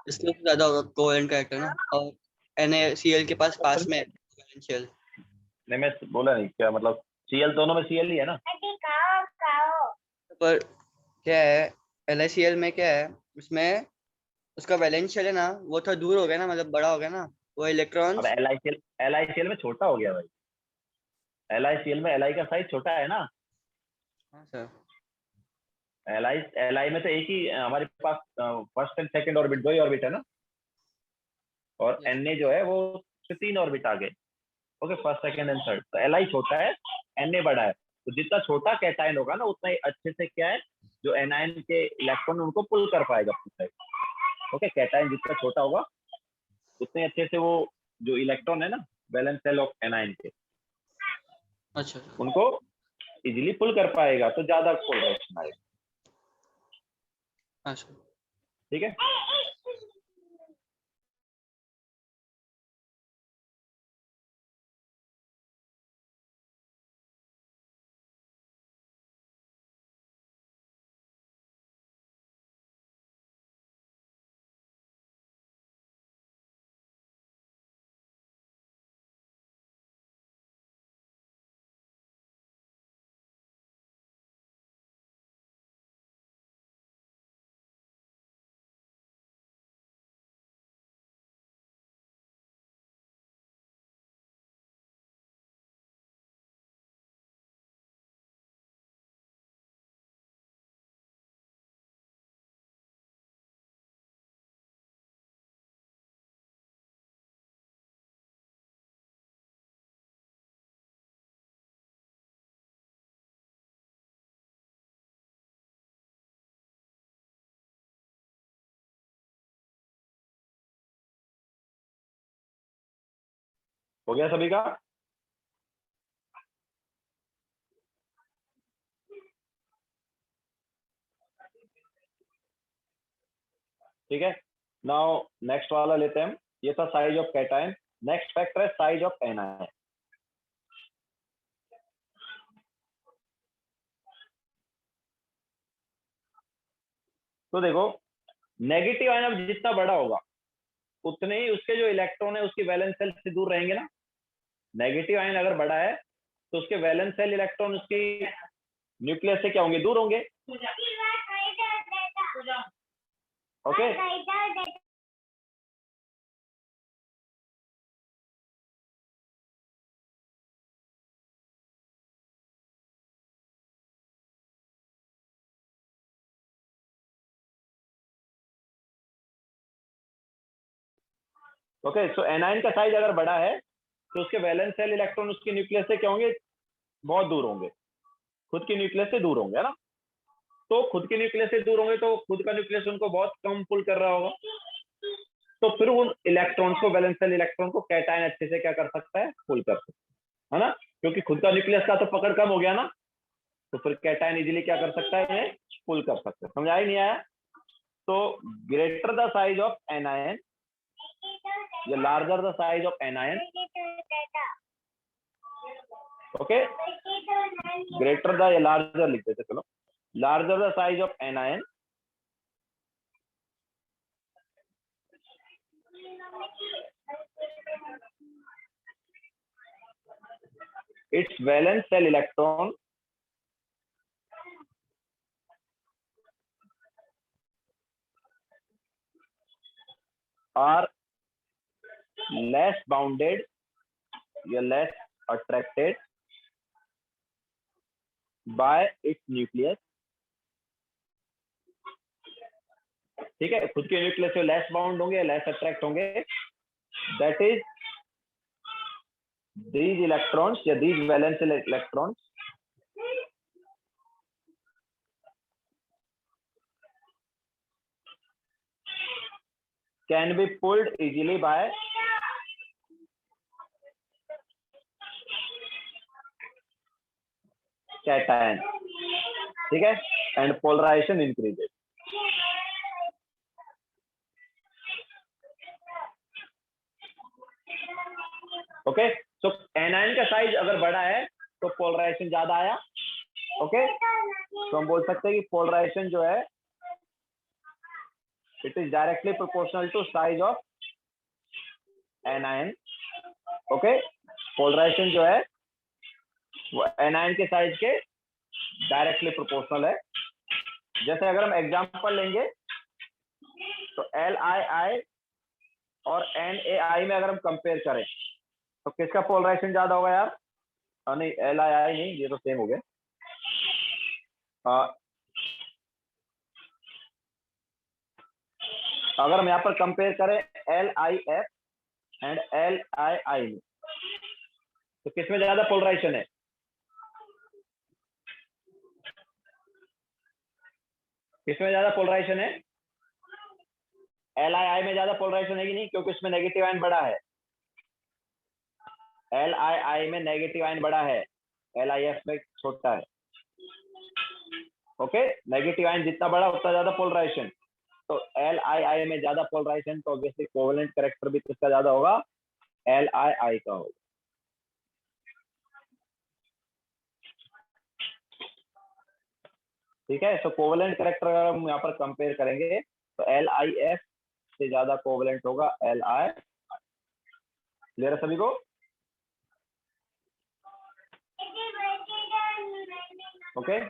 इसलिए उसको ज्यादा होगा कोवेलेंट कैरेक्टर ना। और NaCl के पास में वैलेंस शेल। नहीं मैं बोला नहीं, क्या मतलब सीएल दोनों में सीएल ही है ना। पर क्या है, LiCl में क्या है, उसमें उसका वैलेंस शेल है ना, वो थोड़ा दूर हो गया ना, मतलब बड़ा हो गया ना, वो अब इलेक्ट्रॉन्स। एलआईसीएल में छोटा हो गया भाई। एलआईसीएल में एलआई का साइज छोटा है ना। हाँ सर। एलआई में तो एक ही हमारे पास फर्स्ट एंड सेकंड ऑर्बिट, दो ही ऑर्बिट है ना। और Yes. एनए जो है वो 3 ऑर्बिट आ गए। Okay, first second and third. तो एलआई छोटा है, एनए बड़ा है। तो जितना छोटा कैटायन होगा ना, उतना ही अच्छे से क्या है, जो एनायन के इलेक्ट्रॉन उनको पुल कर पाएगा अपनी साइड। ओके, कैटायन जितना छोटा होगा उतने अच्छे से वो जो इलेक्ट्रॉन है ना, वैलेंस शेल ऑफ एनायन के, अच्छा। उनको इजीली पुल कर पाएगा, तो ज्यादा पोलराइजेशन आएगा। अच्छा। ठीक है। हो गया सभी का। ठीक है। नाउ नेक्स्ट वाला लेते हैं हम। ये था size of cation. Next factor है साइज ऑफ एनायन। तो देखो, नेगेटिव आयन अब जितना बड़ा होगा उतने ही उसके जो इलेक्ट्रॉन है उसकी वैलेंस सेल से दूर रहेंगे ना। नेगेटिव आयन अगर बड़ा है तो उसके वैलेंस सेल इलेक्ट्रॉन उसकी न्यूक्लियस से क्या होंगे, दूर होंगे। ओके। ओके, सो एनायन का साइज अगर बड़ा है तो उसके वैलेंस सेल इलेक्ट्रॉन उसके न्यूक्लियस से क्या होंगे, बहुत दूर होंगे, खुद के न्यूक्लियस से दूर होंगे, है ना। तो खुद के न्यूक्लियस से दूर होंगे तो खुद का न्यूक्लियस उनको बहुत कम पुल कर रहा होगा। तो फिर उन इलेक्ट्रॉन्स को, वैलेंस सेल इलेक्ट्रॉन को कैटायन अच्छे से क्या कर सकता है, पुल कर सकता है ना। क्योंकि खुद का न्यूक्लियस का तो पकड़ कम हो गया ना, तो फिर कैटायन इजीली क्या कर सकता है, पुल कर सकता है। समझा ही नहीं आया? तो greater the size of anion या larger the size of anion, okay, greater the या लार्जर लिख देते, चलो, larger the size of anion, its valence cell electron are less bounded या less attracted by its nucleus। ठीक है, खुद के न्यूक्लियस से लेस बाउंड होंगे, लेस अट्रैक्ट होंगे। दैट इज these electrons या these valence electrons can be pulled easily by cation। ठीक है, and polarization increases। Okay, so anion का साइज अगर बड़ा है तो पोलराइजेशन ज्यादा आया। ओके, तो हम बोल सकते हैं कि पोलराइजेशन जो है it is directly proportional to size of anion. Okay, polarization जो है वो एनायन के साइज के डायरेक्टली प्रोपोर्शनल है। जैसे अगर हम एग्जांपल लेंगे तो LiI और NaI में अगर हम कंपेयर करें तो किसका पोलराइजेशन ज्यादा होगा यार? नहीं, LiI नहीं, ये तो सेम हो गया। अगर हम यहाँ पर कंपेयर करें LiF एंड LiI में तो किसमें ज्यादा पोलराइजेशन है? किसमें ज्यादा पोलराइजेशन है? LiI में ज्यादा पोलराइजेशन है कि नहीं, क्योंकि उसमें नेगेटिव आयन बड़ा है। LiI में नेगेटिव आयन बड़ा है, LiF में छोटा है। ओके, नेगेटिव आयन जितना बड़ा उतना ज्यादा पोलराइजेशन। तो LiI में ज्यादा पोलराइजेशन, तो ऑब्वियसली कोवेलेंट कैरेक्टर भी किसका ज्यादा होगा? LiI का होगा। ठीक है, सो कोवेलेंट कैरेक्टर अगर हम यहाँ पर कंपेयर करेंगे तो LiF से ज्यादा कोवेलेंट होगा Li। क्लियर है सभी को? ओके,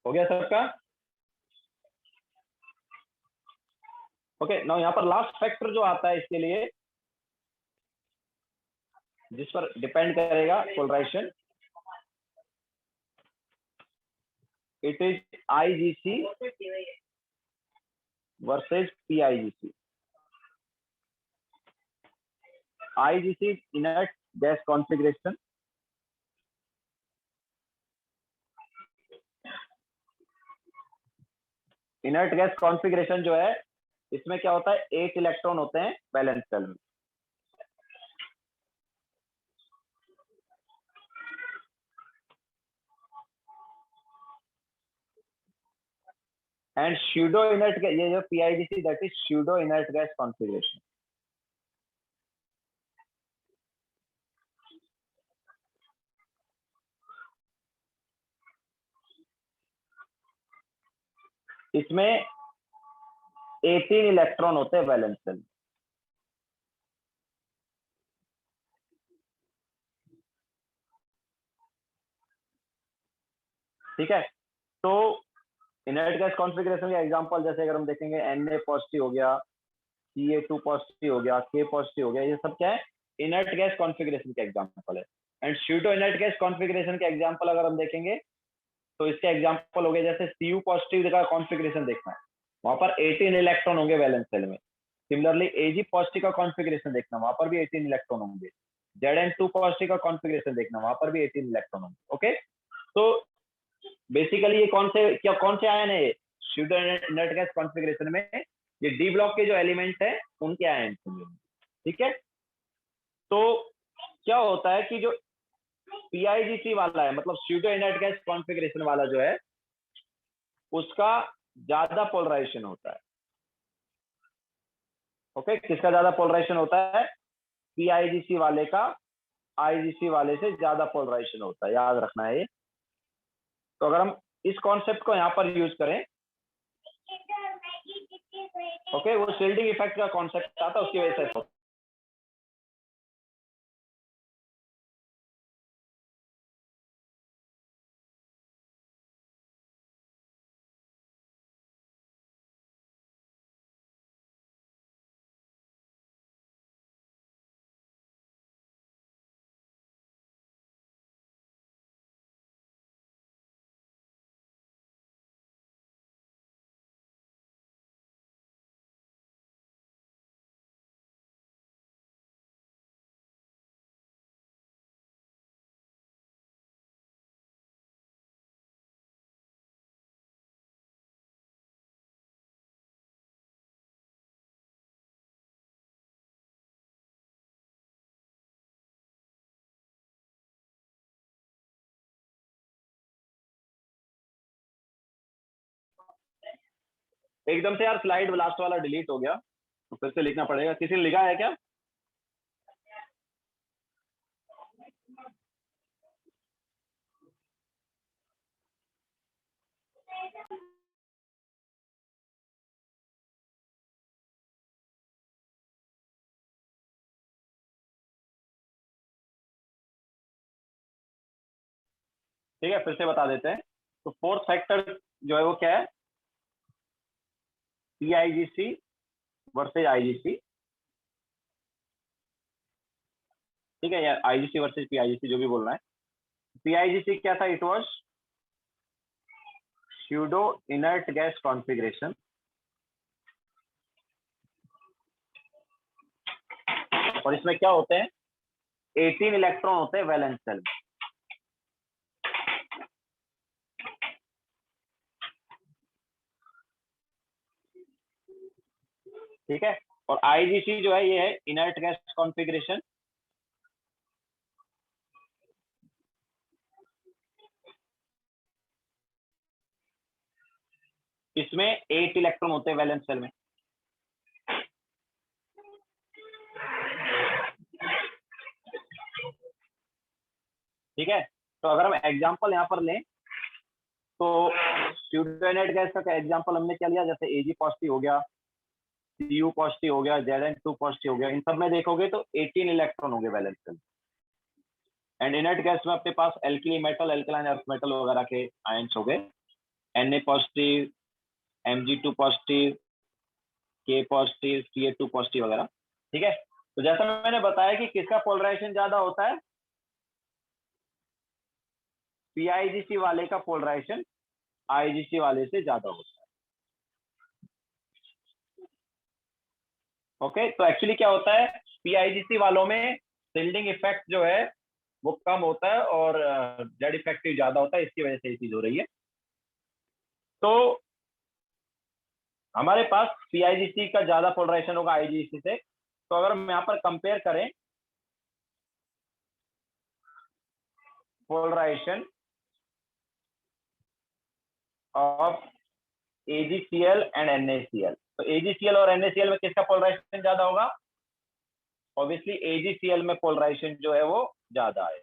हो गया सबका? ओके, नाउ यहाँ पर लास्ट फैक्टर जो आता है इसके लिए, जिस पर डिपेंड करेगा polarization, it is IGC versus PIGC. IGC inert gas configuration, inert gas configuration जो है, इसमें क्या होता है, 8 इलेक्ट्रॉन होते हैं वैलेंस शेल में. एंड स्यूडो इनर्ट, ये जो PIGC, that is pseudo inert gas configuration. इसमें 18 इलेक्ट्रॉन होते हैं वैलेंस शेल में. ठीक है, तो इनर्ट गैस कॉन्फ़िगरेशन का एग्जांपल जैसे अगर हम देखेंगे, Na पॉजिटिव हो गया, Ca2 पॉजिटिव हो गया, K पॉजिटिव हो गया, ये सब क्या है, इनर्ट गैस कॉन्फ़िगरेशन के एग्जांपल है. And pseudo inert gas configuration के एग्जांपल अगर हम देखेंगे तो इसके एग्जांपल हो गए, जैसे Cu पॉजिटिव का कॉन्फ़िगरेशन देखना है, वहां पर 18 इलेक्ट्रॉन होंगे वैलेंस शेल में. सिमिलरली Ag पॉजिटिव का कॉन्फ़िगरेशन देखना, वहां पर भी 18 इलेक्ट्रॉन होंगे. Zn2 पॉजिटिव का कॉन्फ़िगरेशन देखना, वहां पर भी 18 इलेक्ट्रॉन होंगे. ओके, तो बेसिकली ये कौन से आयन है, स्यूडो इनर्ट गैस कॉन्फ़िगरेशन में ये डी ब्लॉक के जो एलिमेंट है उनके आयन होंगे. ठीक है, तो क्या होता है कि जो PIGC वाला है, मतलब स्यूडो इनर्ट गैस कॉन्फ़िगरेशन वाला जो है, उसका ज्यादा पोलराइजेशन होता है. ओके, किसका ज्यादा पोलराइजेशन होता है? PIGC वाले का IGC वाले से ज्यादा पोलराइजेशन होता है, याद रखना है ये. तो अगर हम इस कॉन्सेप्ट को यहाँ पर यूज करें, ओके, वो शील्डिंग इफेक्ट का कॉन्सेप्ट आता है, उसकी वजह से. एकदम से यार स्लाइड लास्ट वाला डिलीट हो गया, तो फिर से लिखना पड़ेगा. किसी ने लिखा है क्या? ठीक है, फिर से बता देते हैं. तो फोर्थ फैक्टर जो है वो क्या है? PIGC versus IGC. ठीक है, यार IGC वर्सेज PIGC जो भी बोलना है. PIGC क्या था? It was pseudo inert gas configuration. और इसमें क्या होते हैं? 18 इलेक्ट्रॉन होते हैं वैलेंस शेल में. ठीक है, और IGC जो है ये है इनर्ट गैस कॉन्फ़िगरेशन. इसमें 8 इलेक्ट्रॉन होते हैं वैलेंस शेल में. ठीक है, तो अगर हम एग्जांपल यहाँ पर लें तो स्यूडो इनर्ट गैस का एग्जांपल हमने क्या लिया, जैसे Ag पॉजिटिव हो गया, Cu पॉजिटिव हो गया, Zn2 पॉजिटिव हो गया. इन सब में देखोगे तो 18 इलेक्ट्रॉन होंगे valence shell. And inert gas में अपने पास alkali metal, alkaline earth metal वगैरह के आयंस हो गए. Na positive, Mg2 positive, K positive, Ca2 positive वगैरह। ठीक है, तो जैसा मैंने बताया कि किसका पोलराइजेशन ज्यादा होता है, PIGC वाले का पोलराइजेशन IGC वाले से ज्यादा होता है। ओके, तो एक्चुअली क्या होता है, PIGC वालों में शिल्डिंग इफेक्ट जो है वो कम होता है और जेड इफेक्टिव ज्यादा होता है, इसकी वजह से ये चीज हो रही है। तो हमारे पास PIGC का ज्यादा पोलराइजेशन होगा IGC से। तो अगर हम यहाँ पर कंपेयर करें polarization of AgCl and NaCl, तो AgCl और NaCl में किसका पोलराइजेशन ज्यादा होगा, ऑब्वियसली AgCl में पोलराइजेशन जो है वो ज्यादा है।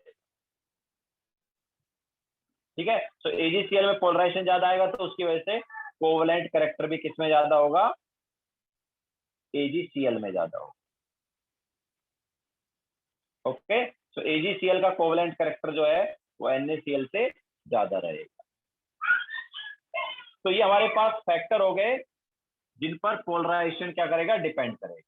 ठीक है, तो AgCl में पोलराइजेशन ज्यादा आएगा तो उसकी वजह से कोवलेंट कैरेक्टर भी किसमें ज्यादा होगा, AgCl में ज्यादा होगा। ओके, तो AgCl का कोवलेंट कैरेक्टर जो है वो NaCl से ज्यादा रहेगा। तो ये हमारे पास फैक्टर हो गए जिन पर पोलराइजेशन क्या करेगा, डिपेंड करेगा।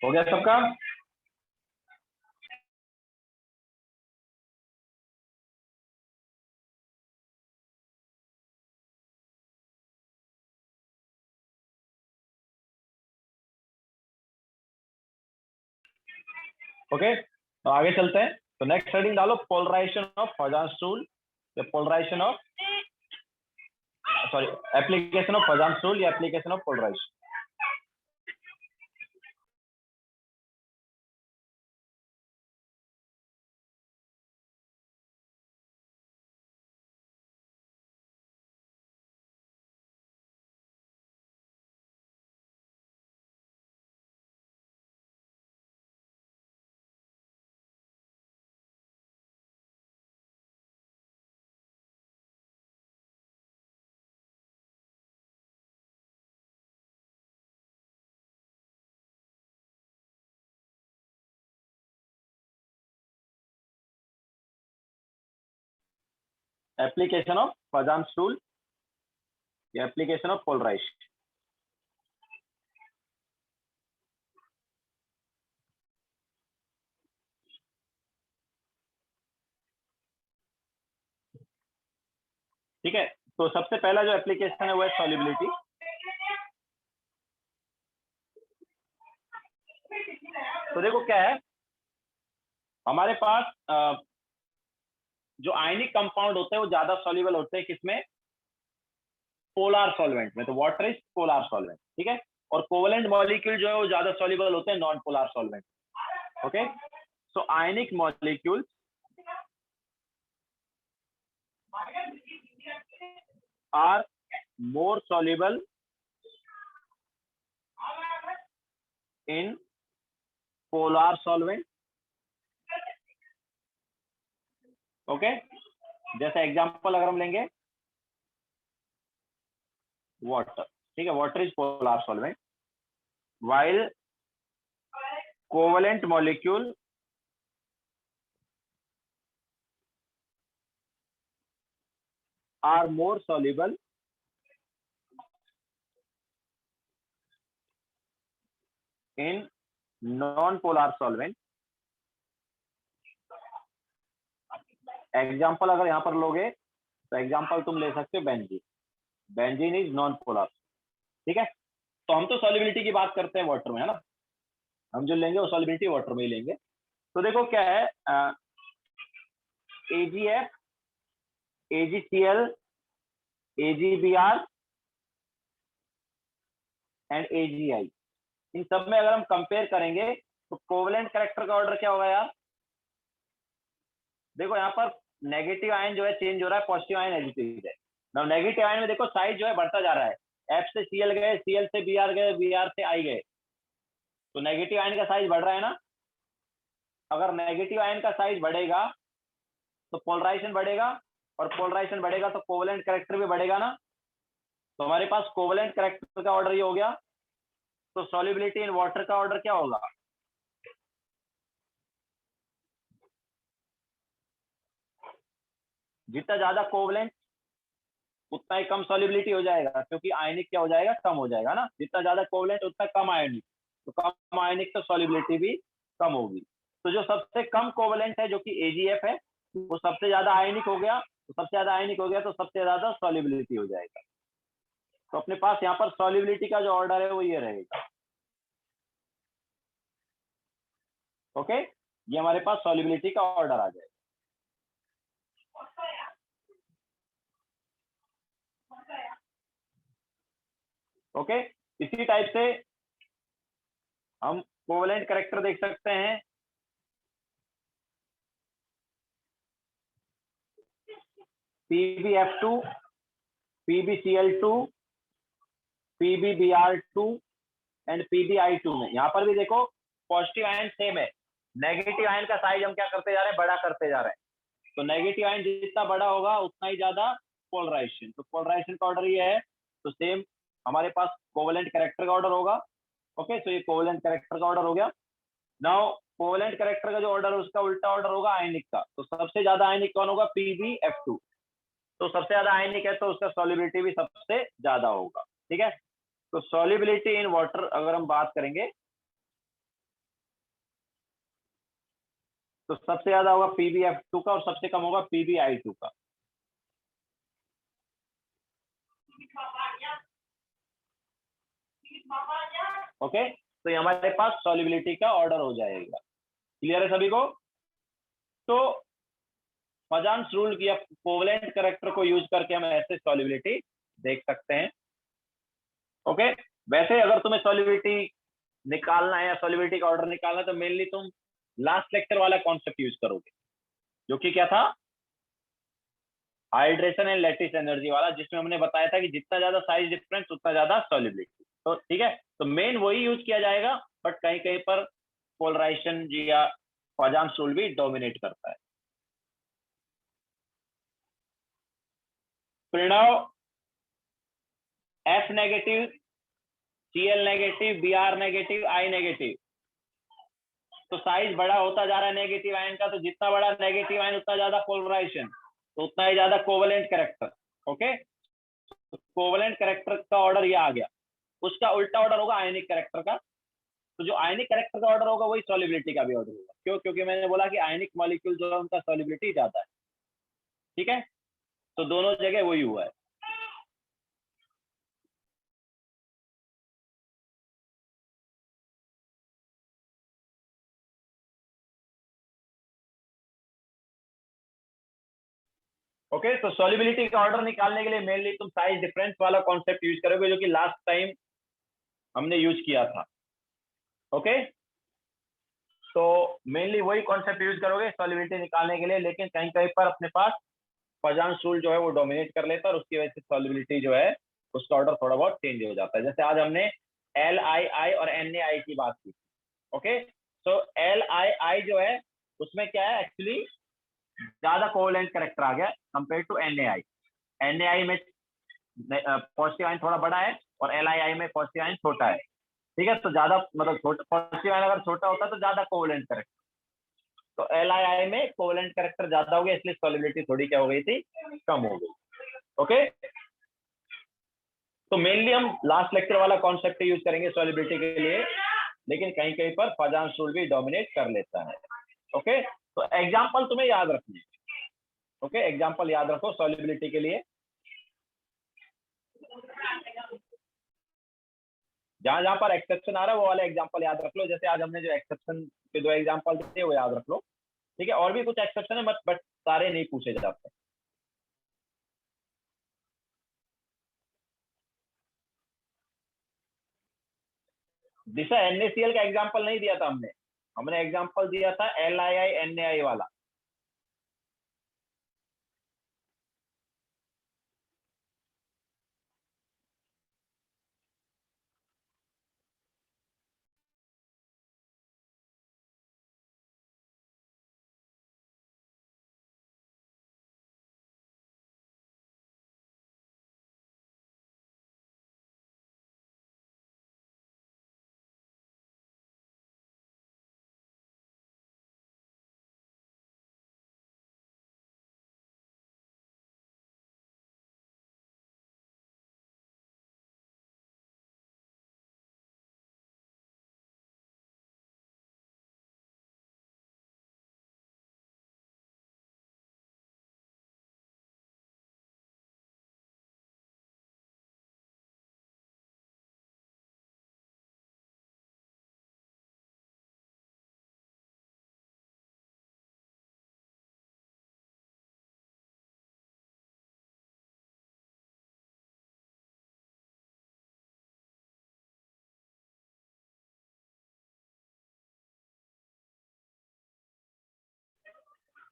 हो गया सबका? ओके, तो आगे चलते हैं। तो नेक्स्ट हेडिंग डालो, पोलराइजेशन ऑफ पॉइजन टूल, या polarization of application of poison tool या application of polarization. Application of poison tool या एप्लीकेशन ऑफ पोलराइजेशन। ठीक है, तो सबसे पहला जो एप्लीकेशन है वो है सॉल्युबिलिटी। तो देखो क्या है, हमारे पास जो आयनिक कंपाउंड होते हैं वो ज्यादा सॉल्युबल होते हैं किसमें? पोलर सॉल्वेंट में। तो वाटर इज पोलर सॉल्वेंट, ठीक है। और कोवेलेंट मॉलिक्यूल जो है वो ज्यादा सॉल्युबल होते हैं non polar solvent. Okay, so ionic molecule are more soluble in polar solvent। Okay, जैसे एग्जांपल अगर हम लेंगे वाटर, ठीक है, water is polar solvent, while covalent molecule are more soluble in non-polar solvent। Example अगर यहां पर लोगे तो एग्जाम्पल तुम ले सकते हो benzene. Benzene is non polar, ठीक है। तो हम तो सॉल्युबिलिटी की बात करते हैं वाटर में, है ना। हम जो लेंगे वो सॉल्युबिलिटी वाटर में ही लेंगे। तो देखो क्या है, AgF, AgCl, AgBr and AgI, इन सब में अगर हम कंपेयर करेंगे तो कोवेलेंट कैरेक्टर का ऑर्डर क्या होगा यार? देखो यहाँ पर नेगेटिव आयन जो है चेंज हो रहा है, पॉजिटिव आयन एजिटेट है। नाउ नेगेटिव आयन में देखो साइज जो है बढ़ता जा रहा है, F से Cl गए, Cl से Br गए, Br से I गए, तो नेगेटिव आयन का साइज बढ़ रहा है ना। अगर नेगेटिव आयन का साइज बढ़ेगा तो पोलराइजेशन बढ़ेगा, और पोलराइजेशन बढ़ेगा तो कोवेलेंट कैरेक्टर भी बढ़ेगा ना। तो हमारे पास कोवेलेंट कैरेक्टर का ऑर्डर ये हो गया। तो सॉल्युबिलिटी इन वाटर का ऑर्डर क्या होगा? जितना ज्यादा कोवेलेंट उतना ही कम सॉल्युबिलिटी हो जाएगा, क्योंकि आयनिक क्या हो जाएगा? कम हो जाएगा ना। जितना ज्यादा कोवेलेंट उतना कम आयनिक, तो कम आयनिक तो सॉल्युबिलिटी भी कम होगी। तो जो सबसे कम कोवेलेंट है जो कि AgF है, वो सबसे ज्यादा आयनिक हो गया। तो सबसे ज्यादा आयनिक हो गया तो सबसे ज्यादा सॉल्युबिलिटी हो जाएगा। तो अपने पास यहाँ पर सॉल्युबिलिटी का जो ऑर्डर है वो ये रहेगा। ओके, ये हमारे पास सॉल्युबिलिटी का ऑर्डर आ जाएगा। ओके, इसी टाइप से हम कोवेलेंट कैरेक्टर देख सकते हैं। PbF2, PbCl2, PbBr2 and PbI2 में यहाँ पर भी देखो पॉजिटिव आयन सेम है, नेगेटिव आयन का साइज हम क्या करते जा रहे हैं? बड़ा करते जा रहे हैं। तो नेगेटिव आयन जितना बड़ा होगा उतना ही ज्यादा पोलराइजेशन। तो पोलराइजेशन का ऑर्डर ये है। तो सेम हमारे पास कोवेलेंट कैरेक्टर का ऑर्डर होगा। ओके, तो ये कोवेलेंट कैरेक्टर का ऑर्डर हो गया। नाउ कोवेलेंट कैरेक्टर का जो ऑर्डर है उसका उल्टा ऑर्डर होगा आयनिक का। तो सबसे ज्यादा आयनिक कौन होगा? PbF2। तो सबसे ज्यादा आयनिक है तो उसका सॉल्युबिलिटी भी सबसे ज्यादा होगा, ठीक है। तो सॉल्युबिलिटी इन वाटर अगर हम बात करेंगे तो सबसे ज्यादा होगा PbF2 का और सबसे कम होगा PbI2 का। ओके, तो ये हमारे पास सॉल्युबिलिटी का ऑर्डर हो जाएगा। क्लियर है सभी को? तो पजान्स रूल या कोवेलेंट कैरेक्टर को यूज करके हम ऐसे सॉल्युबिलिटी देख सकते हैं। ओके, वैसे अगर तुम्हें सॉल्युबिलिटी निकालना है या सॉल्युबिलिटी का ऑर्डर निकालना है तो मेनली तुम लास्ट लेक्चर वाला कॉन्सेप्ट यूज करोगे, जो कि क्या था, हाइड्रेशन एंड लैटिस एनर्जी वाला, जिसमें हमने बताया था कि जितना ज्यादा साइज डिफरेंस उतना ज्यादा सॉल्युबिलिटी। तो ठीक है, तो मेन वही यूज किया जाएगा, बट कहीं कहीं पर पोलराइजेशन या पजान्स रूल भी डोमिनेट करता है। Pranav F negative, Cl negative, Br negative, I negative, तो साइज बड़ा होता जा रहा है नेगेटिव आयन का, तो जितना बड़ा नेगेटिव आयन उतना ज्यादा पोलराइजेशन, तो उतना ही ज्यादा कोवेलेंट कैरेक्टर। ओके, तो कोवेलेंट कैरेक्टर का ऑर्डर ये आ गया, उसका उल्टा ऑर्डर होगा आयनिक कैरेक्टर का। तो जो आयनिक कैरेक्टर का ऑर्डर होगा वही सॉल्युबिलिटी का भी ऑर्डर होगा। क्यों? क्योंकि मैंने बोला कि आयनिक मॉलिक्यूल जो है उनका सॉल्युबिलिटी ज्यादा है। ठीक है, तो दोनों जगह वही हुआ है। ओके, तो सॉल्युबिलिटी का ऑर्डर निकालने के लिए मेनली तुम साइज डिफरेंस वाला कॉन्सेप्ट यूज करोगे, जो कि लास्ट टाइम हमने यूज किया था। ओके, तो मेनली वही कॉन्सेप्ट यूज करोगे सॉल्युबिलिटी निकालने के लिए, लेकिन कहीं कहीं पर अपने पास पजान्स रूल जो है वो डोमिनेट कर लेता है और उसकी वजह से सॉल्युबिलिटी जो है उसका ऑर्डर थोड़ा बहुत चेंज हो जाता है। जैसे आज हमने LII और NaI की बात की। ओके, तो LII जो है उसमें क्या है, एक्चुअली ज्यादा कोवेलेंट कैरेक्टर आ गया कंपेयर टू NaI। NaI में पॉजिटिव आयन थोड़ा बड़ा है और LII में पॉजिटिव आयन छोटा है। ठीक है, तो ज्यादा मतलब पॉजिटिव आयन अगर छोटा होता है तो ज्यादा कोवेलेंट कैरेक्टर, तो LII में कोवेलेंट कैरेक्टर ज्यादा हो गया, इसलिए सॉल्युबिलिटी थोड़ी क्या हो गई थी, कम हो गई। ओके, तो मेनली हम लास्ट लेक्चर वाला कॉन्सेप्ट यूज करेंगे सॉल्युबिलिटी के लिए, लेकिन कहीं कहीं पर पजान्स रूल भी डोमिनेट कर लेता है। ओके, तो एग्जांपल तुम्हें याद रखने। ओके, एग्जांपल याद रखो सॉल्युबिलिटी के लिए, जहां जहां पर एक्सेप्शन आ रहा है वो वाला एग्जांपल याद रख लो। जैसे आज हमने जो एक्सेप्शन के 2 एग्जांपल दिए वो याद रख लो। ठीक है, और भी कुछ एक्सेप्शन है बट सारे नहीं पूछे जाते। दिशा NaCl का एग्जांपल नहीं दिया था हमने, हमने एग्जांपल दिया था LII NaI वाला।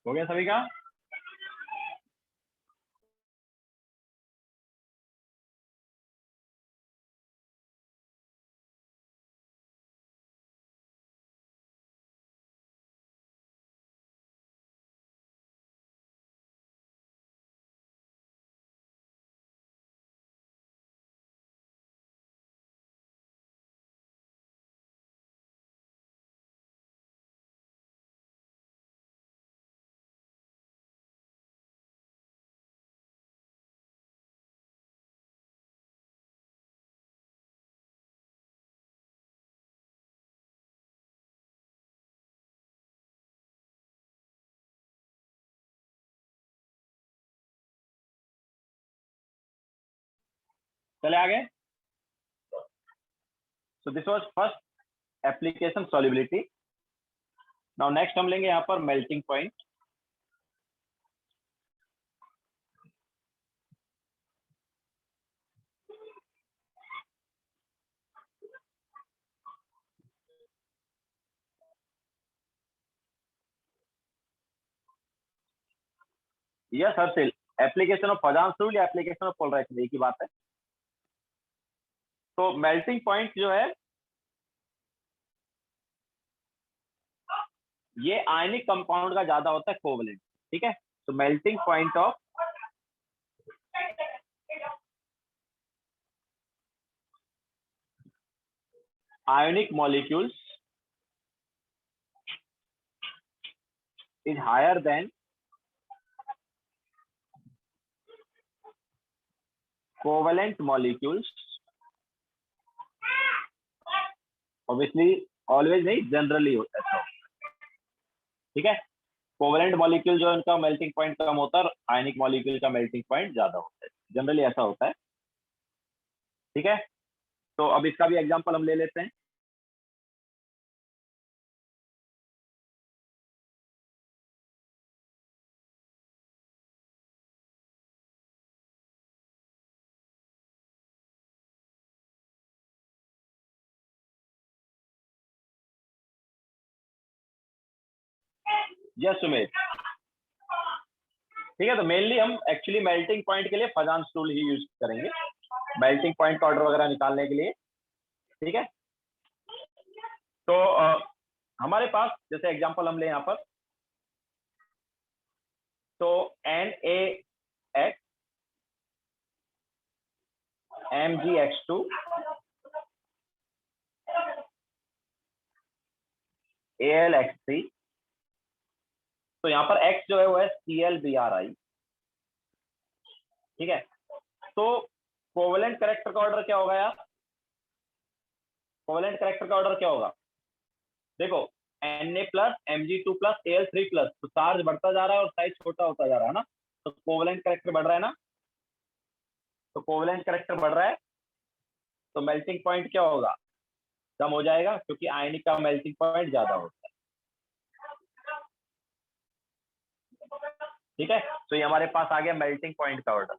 हो गया सभी का? चले आगे। So this was first application solubility. Now next हम लेंगे यहाँ पर melting point. Yes Harshil, application of poison rule या एप्लीकेशन ऑफ पोलराइजेशन एक ही बात है। तो मेल्टिंग पॉइंट जो है ये आयनिक कंपाउंड का ज्यादा होता है कोवलेंट, ठीक है। तो melting point of ionic molecules is higher than covalent molecules, obviously always नहीं, जनरली होता है, ठीक है। कोवेलेंट मॉलिक्यूल जो उनका मेल्टिंग पॉइंट कम होता है और आयनिक मॉलिक्यूल का मेल्टिंग पॉइंट ज्यादा होता है, जनरली ऐसा होता है, ठीक है। तो अब इसका भी एग्जांपल हम ले लेते हैं। यस सुमित, ठीक है। तो मेनली हम एक्चुअली मेल्टिंग पॉइंट के लिए फजांस टूल ही यूज करेंगे, मेल्टिंग पॉइंट का ऑर्डर वगैरह निकालने के लिए, ठीक है। तो हमारे पास जैसे एग्जांपल हम ले यहाँ पर, तो NaX MgX2 AlX3, तो यहाँ पर X जो है वो है ClBrI, ठीक है। तो कोवेलेंट कैरेक्टर का ऑर्डर क्या होगा यार? कोवेलेंट कैरेक्टर का ऑर्डर क्या होगा? देखो Na plus Mg2 plus Al3 plus, तो चार्ज बढ़ता जा रहा है और साइज छोटा होता जा रहा है ना, तो कोवेलेंट कैरेक्टर बढ़ रहा है ना, तो कोवेलेंट कैरेक्टर बढ़ रहा है, तो मेल्टिंग पॉइंट क्या होगा? कम हो जाएगा, क्योंकि आयनिक का मेल्टिंग पॉइंट ज्यादा होता है, ठीक है। तो ये हमारे पास आ गया मेल्टिंग पॉइंट का ऑर्डर,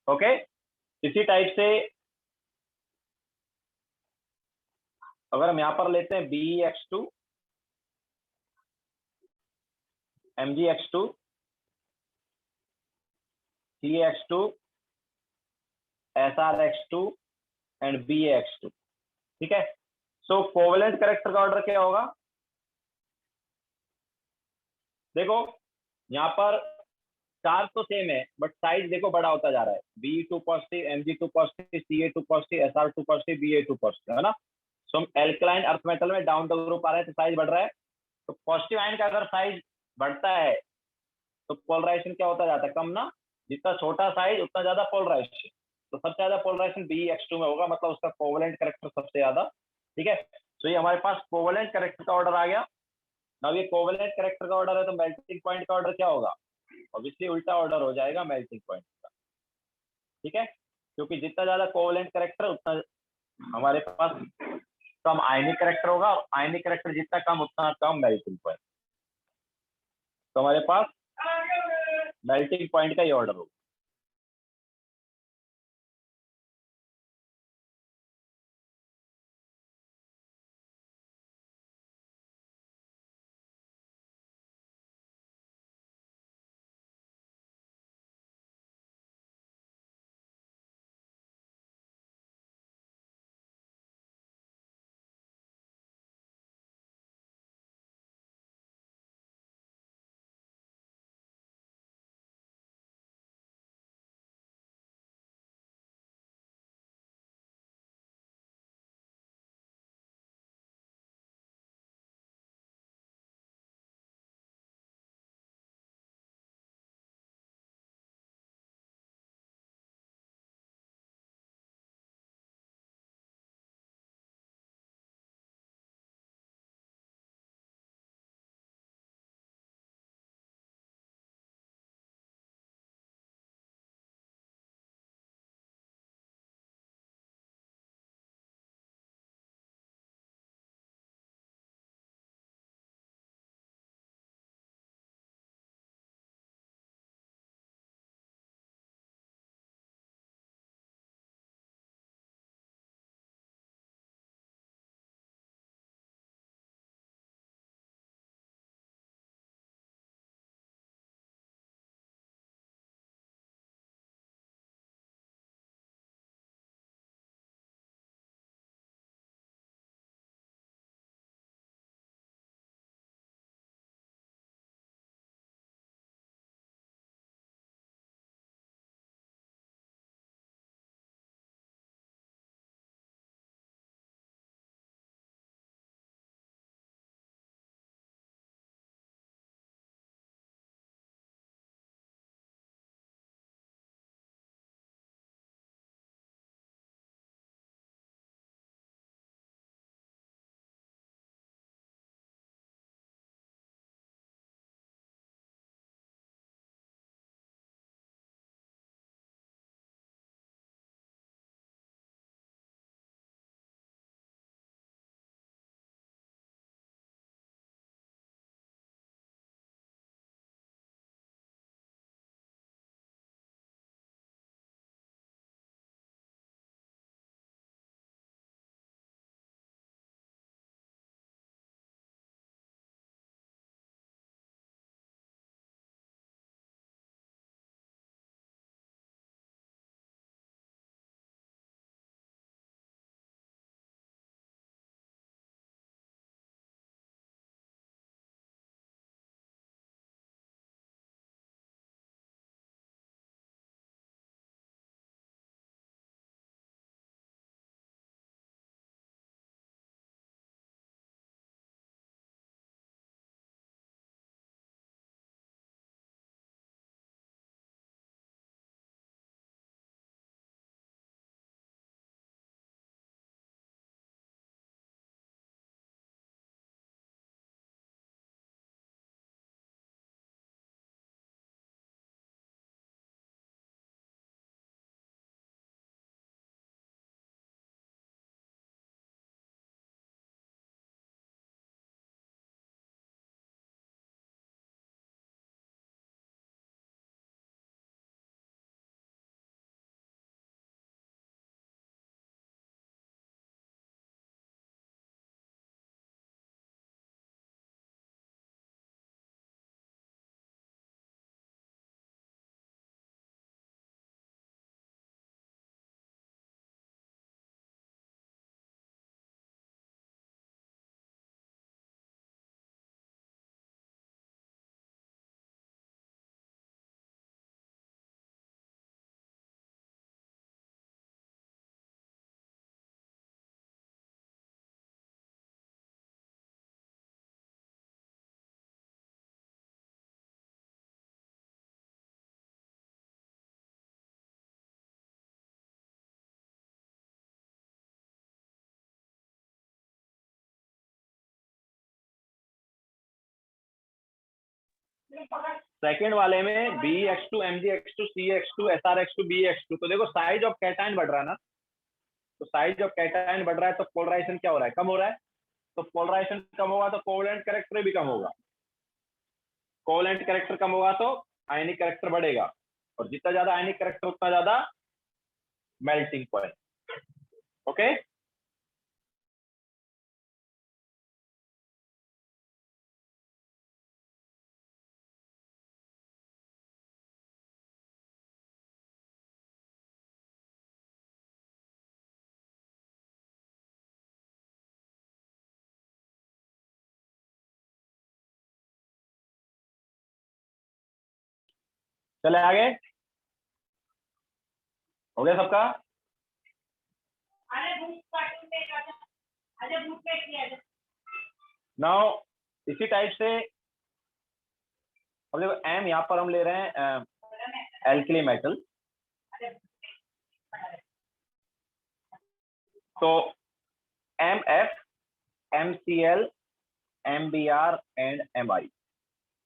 ओके। इसी टाइप से अगर हम यहां पर लेते हैं BeX2 MgX2 CX2 SrX2 and BaX2, ठीक है। सो कोवेलेंट कैरेक्टर का ऑर्डर क्या होगा? देखो यहाँ पर चार्ज तो सेम है, बट साइज देखो बड़ा होता जा रहा है, Be2 positive Mg2 positive Ca2 positive Sr2 positive Ba2 positive, है ना। सो हम एल्कलाइन अर्थ मेटल में डाउन द ग्रुप आ रहे हैं, तो साइज बढ़ रहा है। तो पॉजिटिव आयन का अगर साइज बढ़ता है तो पोलराइजेशन क्या होता जाता है? कम ना। जितना छोटा साइज उतना ज्यादा पोलराइजेशन, तो सबसे ज्यादा पोलराइजेशन BeX2 में होगा, मतलब उसका कोवेलेंट कैरेक्टर सबसे ज्यादा, ठीक है। तो ये हमारे पास कोवेलेंट कैरेक्टर का ऑर्डर आ गया। अब ये कोवेलेंट कैरेक्टर का ऑर्डर है, तो मेल्टिंग पॉइंट का ऑर्डर क्या होगा? ऑब्वियसली उल्टा ऑर्डर हो जाएगा मेल्टिंग पॉइंट का, ठीक है। क्योंकि जितना ज्यादा कोवेलेंट कैरेक्टर उतना हमारे पास कम आयनिक कैरेक्टर होगा, और आयनिक कैरेक्टर जितना कम उतना कम मेल्टिंग पॉइंट, तो हमारे पास मेल्टिंग पॉइंट का ये ऑर्डर होगा। सेकंड वाले में BX2 MgX2 CX2 SrX2 BX2, तो देखो साइज ऑफ कैटायन बढ़ रहा है ना, तो साइज ऑफ कैटायन बढ़ रहा है तो पोलराइजेशन क्या हो रहा है, कम हो रहा है। तो पोलराइजेशन कम होगा तो कोवलेंट कैरेक्टर भी कम होगा, कोवलेंट कैरेक्टर कम होगा तो आयनिक कैरेक्टर बढ़ेगा, और जितना ज्यादा आयनिक कैरेक्टर उतना ज्यादा मेल्टिंग पॉइंट। ओके, चले आगे, हो गया सबका। नाउ इसी टाइप से अब देखो M यहाँ पर हम ले रहे हैं एल्कली मेटल, तो MF MCl MBr and Mi,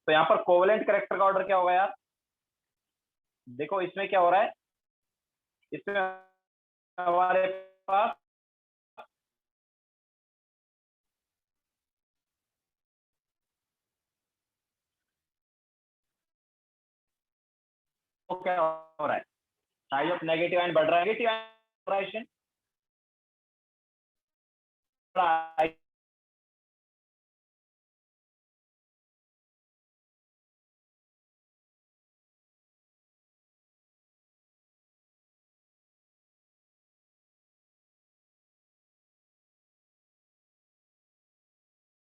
तो यहाँ पर कोवलेंट कैरेक्टर का ऑर्डर क्या होगा यार, देखो इसमें क्या हो रहा है, इसमें हमारे पास तो क्या हो रहा है, साइज ऑफ नेगेटिव आयन बढ़ रहा है, नेगेटिव आयन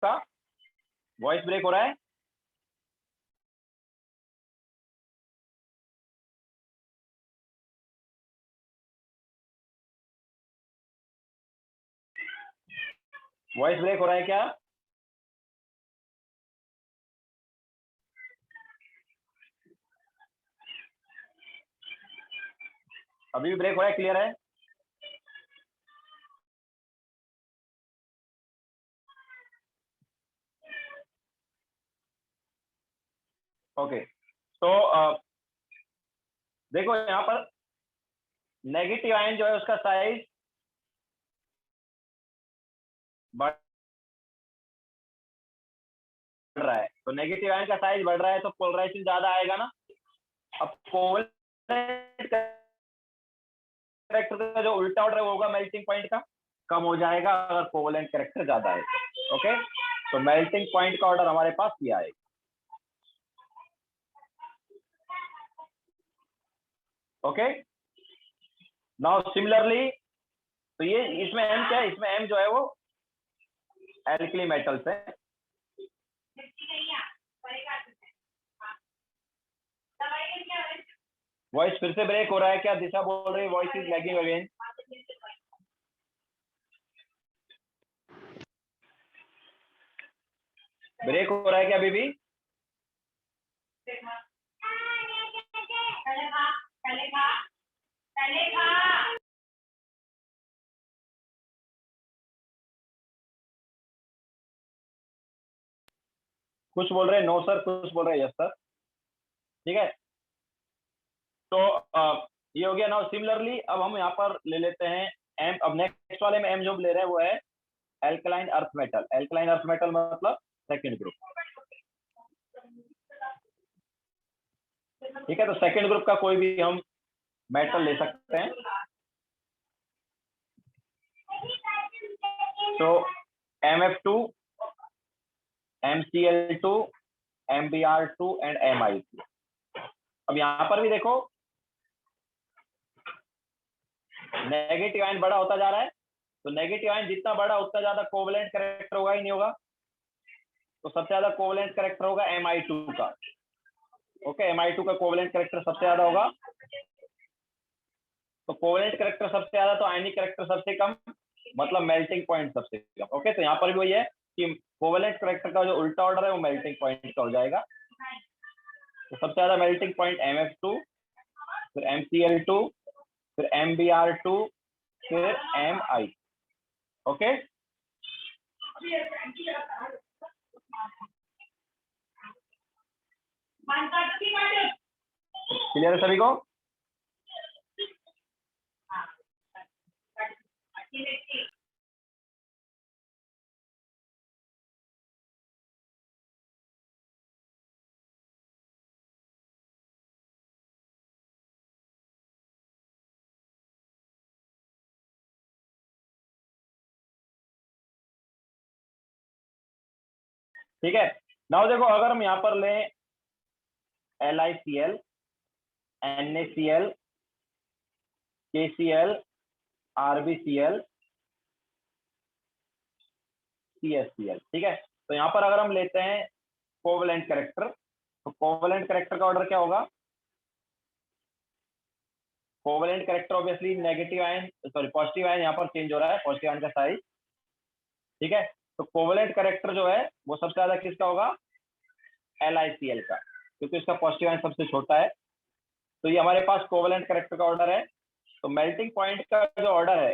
का वॉइस ब्रेक हो रहा है। वॉइस ब्रेक हो रहा है क्या, अभी भी ब्रेक हो रहा है, क्लियर है। ओके, तो देखो यहाँ पर नेगेटिव आयन जो है उसका साइज बढ़ रहा है, तो नेगेटिव आयन का साइज बढ़ रहा है तो पोलराइजेशन ज्यादा आएगा ना। अब कोवलेंट कैरेक्टर का जो उल्टा ऑर्डर होगा मेल्टिंग पॉइंट का कम हो जाएगा अगर कोवलेंट कैरेक्टर ज्यादा है। ओके, तो मेल्टिंग पॉइंट का ऑर्डर हमारे पास ये आएगा। ओके, नाउ सिमिलरली, तो ये इसमें M क्या है, इसमें M जो है वो एल्कली मेटल्स है। वॉइस फिर से ब्रेक हो रहा है क्या, दिशा बोल रही है voice is lagging again. Break हो रहा है क्या अभी भी, कुछ बोल रहे हैं नो सर, कुछ बोल रहे हैं यस सर। ठीक है, तो ये हो गया। नाउ सिमिलरली अब हम यहाँ पर ले लेते हैं M, अब नेक्स्ट वाले में M जो ले रहे हैं वो है alkaline earth metal. Alkaline earth metal मतलब सेकंड ग्रुप। ठीक है, तो सेकंड ग्रुप का कोई भी हम मेटल ले सकते हैं। तो MF2 MCl2 MBr2 and Mi2। अब यहाँ पर भी देखो नेगेटिव आयन बड़ा होता जा रहा है, तो नेगेटिव आयन जितना बड़ा उतना ज्यादा कोवलेंट कैरेक्टर होगा ही नहीं होगा, तो सबसे ज्यादा कोवलेंट कैरेक्टर होगा Mi2 का। ओके, Mi2 का कोवलेंट कैरेक्टर सबसे ज्यादा होगा, तो कोवलेंट कैरेक्टर सबसे ज्यादा तो आयनिक कैरेक्टर सबसे कम, मतलब मेल्टिंग पॉइंट सबसे कम। ओके, तो यहाँ पर भी वही है कि कोवलेंट कैरेक्टर का जो उल्टा ऑर्डर है वो मेल्टिंग पॉइंट का हो जाएगा। तो सबसे ज्यादा मेल्टिंग पॉइंट MF2, फिर MCl2, फिर MBr2, फिर Mi। ओके, क्लियर है सभी को? ठीक है, नाउ देखो अगर हम यहाँ पर लें LiCl, NaCl, KCl, RbCl, CsCl, ठीक है। तो यहाँ पर अगर हम लेते हैं कोवेलेंट कैरेक्टर, तो कोवेलेंट कैरेक्टर का ऑर्डर क्या होगा? Covalent character obviously negative ion, sorry positive ion यहाँ पर चेंज हो रहा है, पॉजिटिव आयन का साइज, ठीक है। तो कोवेलेंट कैरेक्टर जो है वो सबसे ज्यादा किसका होगा? LiCl का, क्योंकि इसका पॉजिटिव आयन सबसे छोटा है। तो ये हमारे पास कोवेलेंट कैरेक्टर का ऑर्डर है। तो मेल्टिंग पॉइंट का जो ऑर्डर है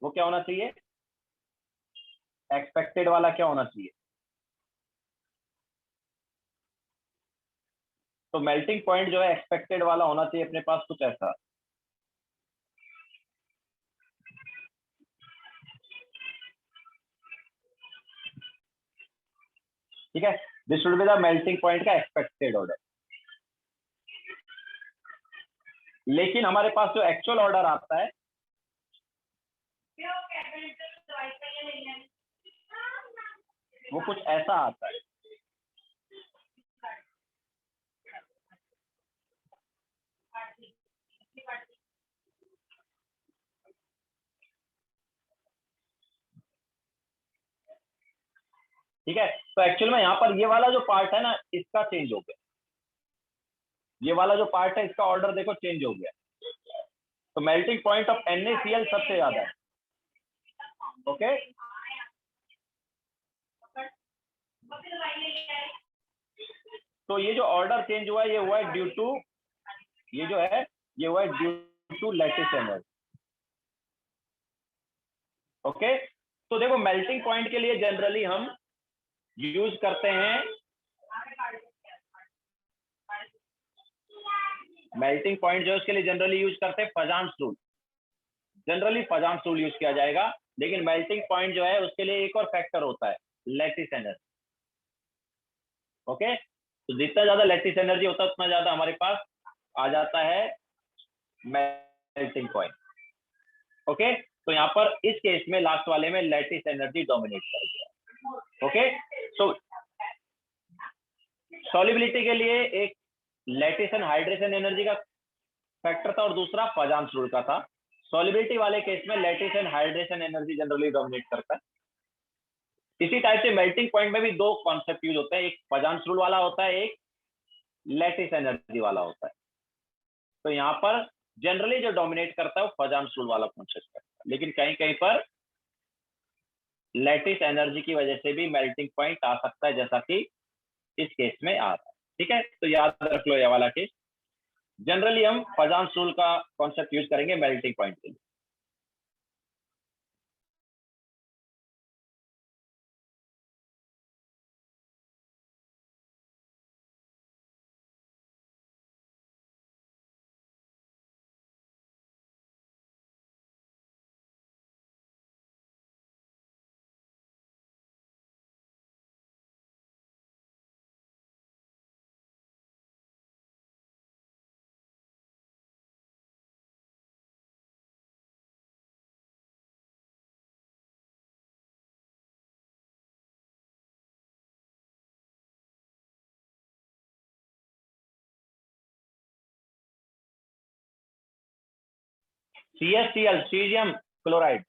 वो क्या होना चाहिए? एक्सपेक्टेड वाला क्या होना चाहिए? तो मेल्टिंग पॉइंट जो है एक्सपेक्टेड वाला होना चाहिए अपने पास कुछ ऐसा, ठीक है। This should be the melting point का एक्सपेक्टेड ऑर्डर। लेकिन हमारे पास जो एक्चुअल ऑर्डर आता है वो कुछ ऐसा आता है। ठीक है, तो एक्चुअल में यहाँ पर ये वाला जो पार्ट है ना, इसका चेंज हो गया। ये वाला जो पार्ट है इसका ऑर्डर देखो चेंज हो गया। तो मेल्टिंग पॉइंट ऑफ NaCl सबसे ज्यादा है। ओके, तो ये जो ऑर्डर चेंज हुआ है ये हुआ है ड्यू टू, ये जो है ये हुआ है due to lattice energy. Okay, तो देखो मेल्टिंग पॉइंट के लिए जनरली हम यूज करते हैं, मेल्टिंग पॉइंट जो है उसके लिए जनरली यूज करते हैं फजान्स रूल। जनरली फजान्स रूल यूज किया जाएगा, लेकिन मेल्टिंग पॉइंट जो है उसके लिए एक और फैक्टर होता है, लैटिस एनर्जी। ओके, तो जितना ज्यादा लैटिस एनर्जी होता है उतना ज्यादा हमारे पास आ जाता है मेल्टिंग पॉइंट। ओके, तो यहाँ पर इस केस में लास्ट वाले में लैटिस एनर्जी डोमिनेट करेगी। ओके, सो सॉल्युबिलिटी के लिए एक लैटिस एंड हाइड्रेशन एनर्जी का फैक्टर था और दूसरा फजान्स रूल का था। सॉल्युबिलिटी वाले केस में lattice and hydration energy generally dominate करता है। इसी टाइप से मेल्टिंग पॉइंट में भी दो कॉन्सेप्ट यूज होते हैं, एक फजान्स रूल वाला होता है, एक लैटिस एनर्जी वाला होता है। तो यहाँ पर जनरली जो डोमिनेट करता है वो फजान्स रूल वाला कॉन्सेप्ट करता है, लेकिन कहीं कहीं पर लैटिस एनर्जी की वजह से भी मेल्टिंग पॉइंट आ सकता है, जैसा कि इस केस में आ रहा है। ठीक है, तो याद रख लो ये वाला केस। जनरली हम फजान्स रूल का कॉन्सेप्ट यूज करेंगे मेल्टिंग पॉइंट के लिए। CSCl, cesium क्लोराइड,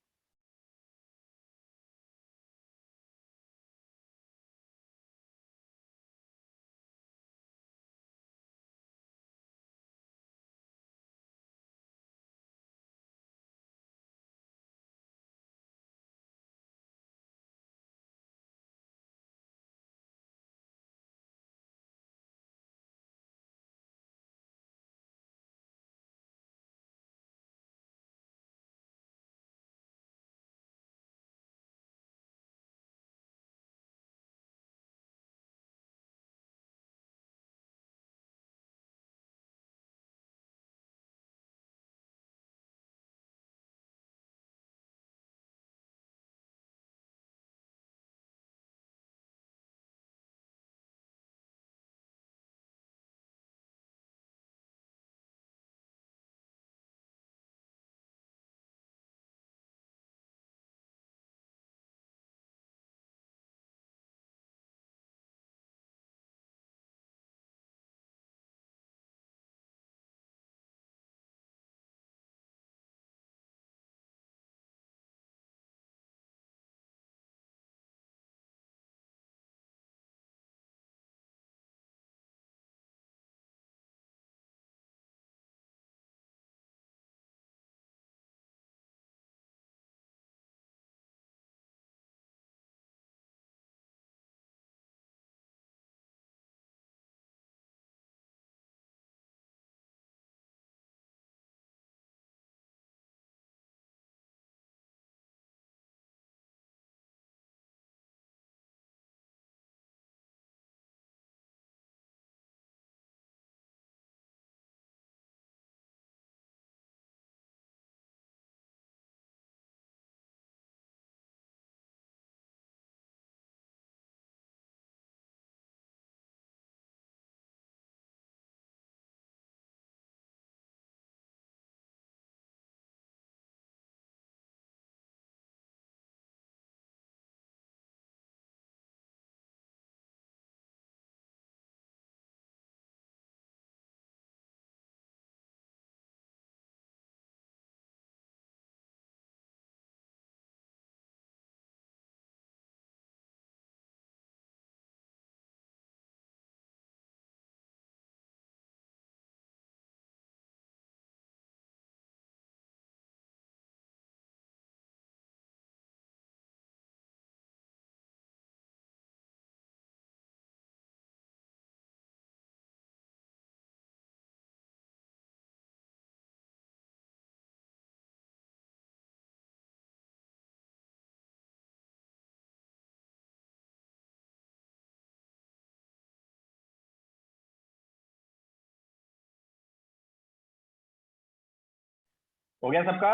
हो गया सबका?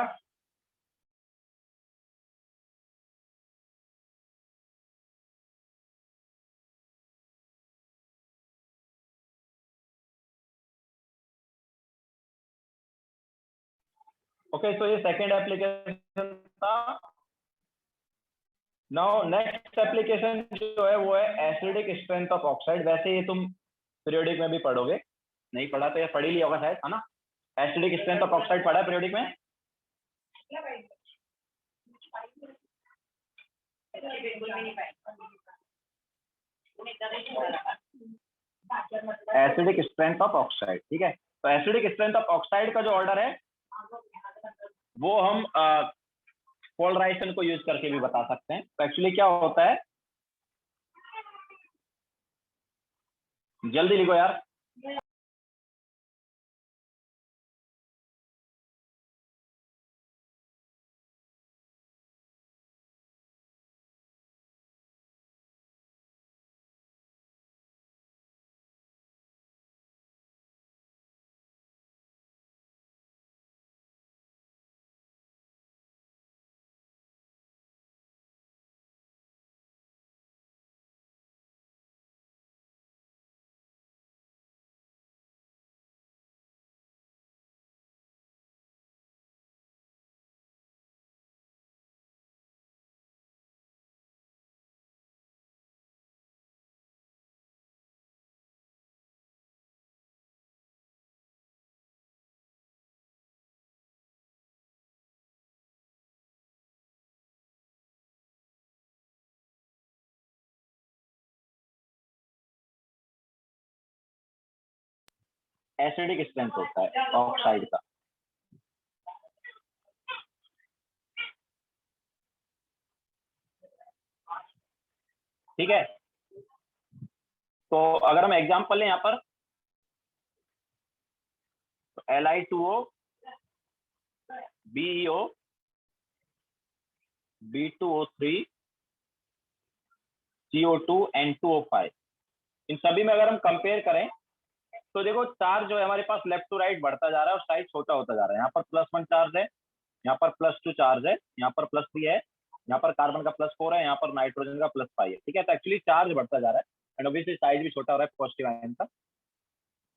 ओके, सो ये सेकेंड एप्लीकेशन था। नाउ नेक्स्ट एप्लीकेशन जो है वो है एसिडिक स्ट्रेंथ ऑफ ऑक्साइड। वैसे ये तुम पीरियोडिक में भी पढ़ोगे, नहीं पढ़ा तो ये पढ़ ही लिया होगा शायद, है ना? एसिडिक स्ट्रेंथ ऑफ ऑक्साइड पढ़ा है पीरियोडिक में? एसिडिक स्ट्रेंथ ऑफ ऑक्साइड, ठीक है। तो एसिडिक स्ट्रेंथ ऑफ ऑक्साइड का जो ऑर्डर है वो हम पोलराइजेशन को यूज करके भी बता सकते हैं। तो एक्चुअली क्या होता है, जल्दी लिखो यार। एसिडिक स्ट्रेंथ होता है ऑक्साइड का। ठीक है, तो अगर हम एग्जांपल लें यहाँ पर, तो Li2O, BeO, B2O3, CO2, N2O5, इन सभी में अगर हम कंपेयर करें तो देखो चार्ज जो है हमारे पास लेफ्ट टू राइट बढ़ता जा रहा है और साइज छोटा होता जा रहा है। यहाँ पर +1 चार्ज है, यहाँ पर +2 चार्ज है, यहाँ पर +3 है, यहाँ पर कार्बन का +4 है, यहाँ पर नाइट्रोजन का +5 है। ठीक है, तो एक्चुअली चार्ज बढ़ता जा रहा है एंड ऑब्वियसली साइज भी छोटा हो रहा है पॉजिटिव आयन का,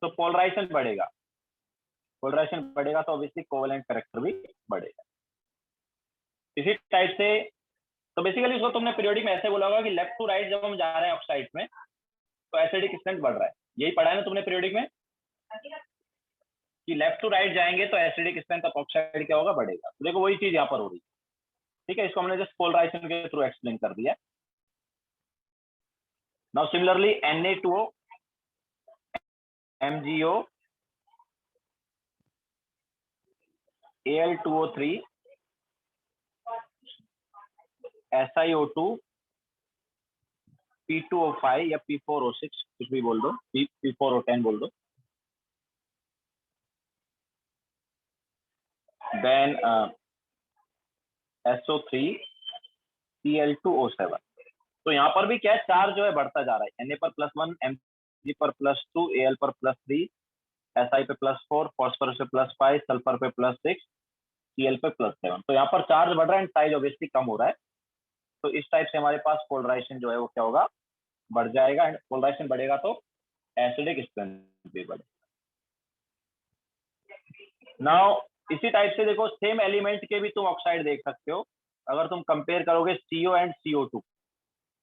तो पोलराइजेशन बढ़ेगा। पोलराइजेशन बढ़ेगा तो ऑब्वियसली कोवेलेंट कैरेक्टर भी बढ़ेगा। इसी टाइप से तो बेसिकली उसको तुमने पीरियोडिक में ऐसे बोला होगा कि लेफ्ट टू राइट जब हम जा रहे हैं ऑक्साइड में तो एसिडिक स्ट्रेंथ बढ़ रहा है। यही पढ़ा है ना तुमने पीरियोडिक में कि लेफ्ट टू राइट जाएंगे तो एसिडिक स्ट्रेंथ ऑफ ऑक्साइड क्या होगा, बढ़ेगा। तो देखो वही चीज यहाँ पर हो रही है। ठीक है, इसको हमने जस्ट पोलराइजेशन के थ्रू एक्सप्लेन कर दिया। Now similarly Na2O, MgO, Al2O3, SiO2, P2O5 या P4O6 कुछ भी बोल दो, P4O10 बोल दो, देन SO3, Cl2O7। तो यहाँ पर भी क्या है, चार्ज जो है बढ़ता जा रहा है। Na पर +1, Mg पर +2, Al पर +3, Si पे +4, फॉस्फोरस पे +5, सल्फर पे +6, Cl पे +7। तो यहाँ पर चार्ज बढ़ रहा है एंड साइज ऑब्वियसली कम हो रहा है। तो इस टाइप से हमारे पास पोलराइजेशन जो है वो क्या होगा, बढ़ जाएगा एंड पोलराइजेशन बढ़ेगा तो एसिडिक स्ट्रेंथ भी बढ़ेगा। नाउ इसी टाइप से देखो सेम एलिमेंट के भी तुम ऑक्साइड देख सकते हो। अगर तुम कंपेयर करोगे CO एंड CO2,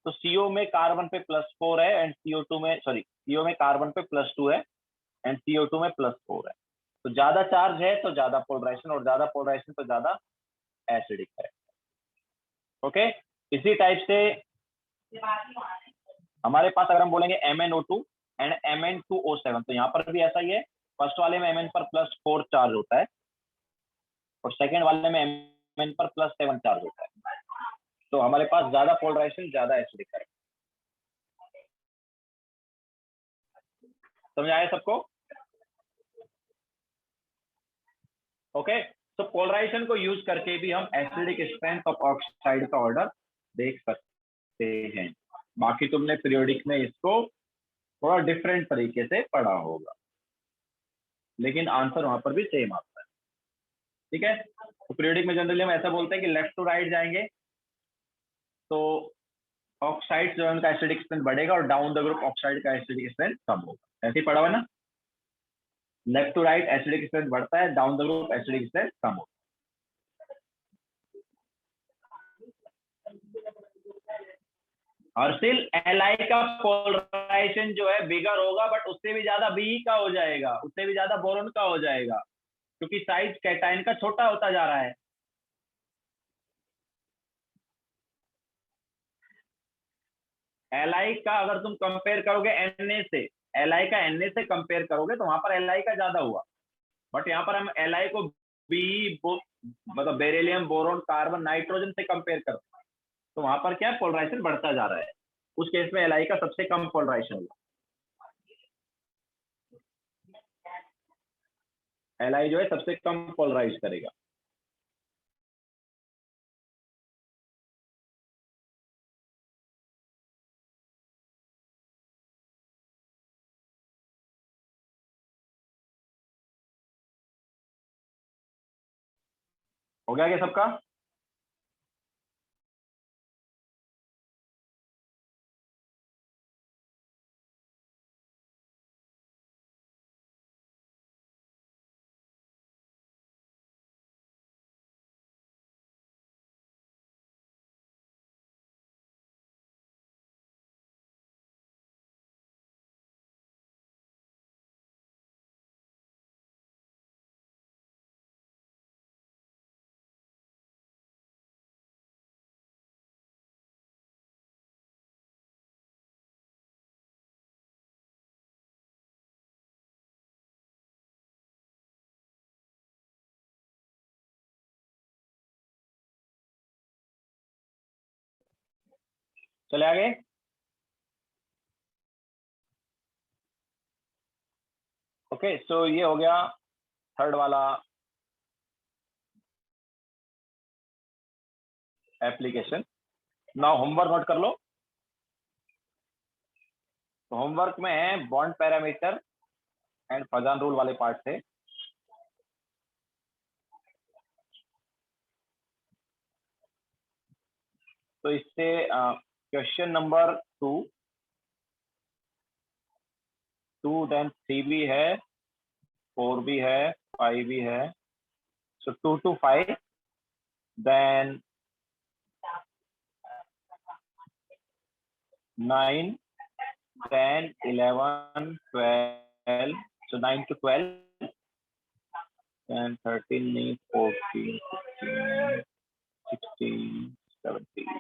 तो CO में कार्बन पे +4 है एंड CO2 में CO में कार्बन पे +2 है एंड CO2 में +4 है। तो ज्यादा चार्ज है तो ज्यादा पोलराइजेशन और ज्यादा पोलराइजेशन तो ज्यादा एसिडिक है। ओके, इसी टाइप से हमारे पास अगर हम बोलेंगे MnO2 एंड Mn2O7, तो यहाँ पर भी ऐसा ही है। फर्स्ट वाले में Mn पर +4 चार्ज होता है और सेकेंड वाले में Mn पर +7 चार्ज होता है। तो हमारे पास ज्यादा पोलराइजेशन ज्यादा एसिडिक है। समझ आया सबको? ओके, तो पोलराइजेशन को यूज करके भी हम एसिडिक स्ट्रेंथ ऑफ ऑक्साइड का ऑर्डर देख सकते हैं। बाकी तुमने पीरियोडिक में इसको थोड़ा डिफरेंट तरीके से पढ़ा होगा, लेकिन आंसर वहां पर भी सेम आता है। ठीक है, तो पीरियोडिक में जनरली हम ऐसा बोलते हैं कि लेफ्ट टू राइट जाएंगे तो ऑक्साइड जो है उनका एसिडिक स्ट्रेंथ बढ़ेगा और डाउन द ग्रुप ऑक्साइड का एसिडिक स्ट्रेंथ कम होगा। ऐसे ही पढ़ा हुआ ना, left to right acidic strength बढ़ता है, down the group acidic strength कम होगा। और सिर्फ Li का पोलराइजेशन जो है बिगर होगा, बट उससे भी ज्यादा Be का हो जाएगा, उससे भी ज्यादा बोरोन का हो जाएगा, क्योंकि साइज कैटायन का छोटा होता जा रहा है। Li का अगर तुम कंपेयर करोगे Na से, Li का Na से कंपेयर करोगे तो वहां पर Li का ज्यादा हुआ, बट यहाँ पर हम Li को मतलब बेरिलियम, बोरोन, कार्बन, नाइट्रोजन से कंपेयर करते हैं, तो वहां पर क्या पोलराइजेशन बढ़ता जा रहा है। उस केस में Li का सबसे कम पोलराइजेशन होगा। Li जो है सबसे कम पोलराइज करेगा। हो गया क्या सबका? चले आगे। ओके, सो ये हो गया थर्ड वाला एप्लीकेशन। नाउ होमवर्क नोट कर लो। तो होमवर्क में bond parameter and Fazan rule वाले पार्ट थे। तो इससे क्वेश्चन नंबर 2 देन 3 भी है, 4 भी है, 5 भी है। सो 2 to 5, then 9, 10, 11, 12, so 9 to 12, and 13, 14, 15, 16, 17,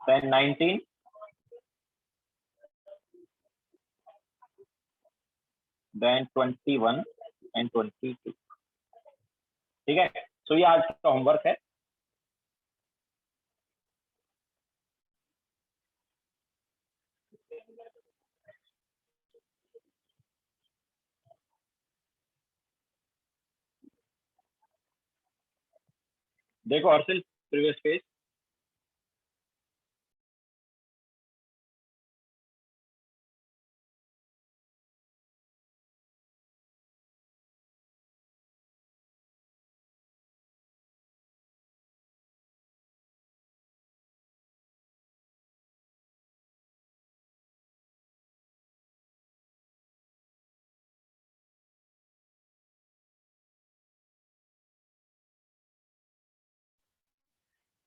then 19, then 21 and 22। ठीक है, तो ये आज का होमवर्क है। देखो हर्षिल, प्रीवियस पेज।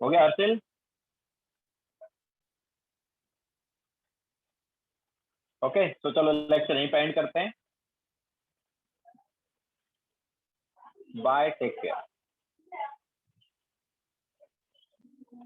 हो गया हर्षिल? ओके, तो चलो लेक्चर यहीं पे एंड करते हैं। Bye, take care.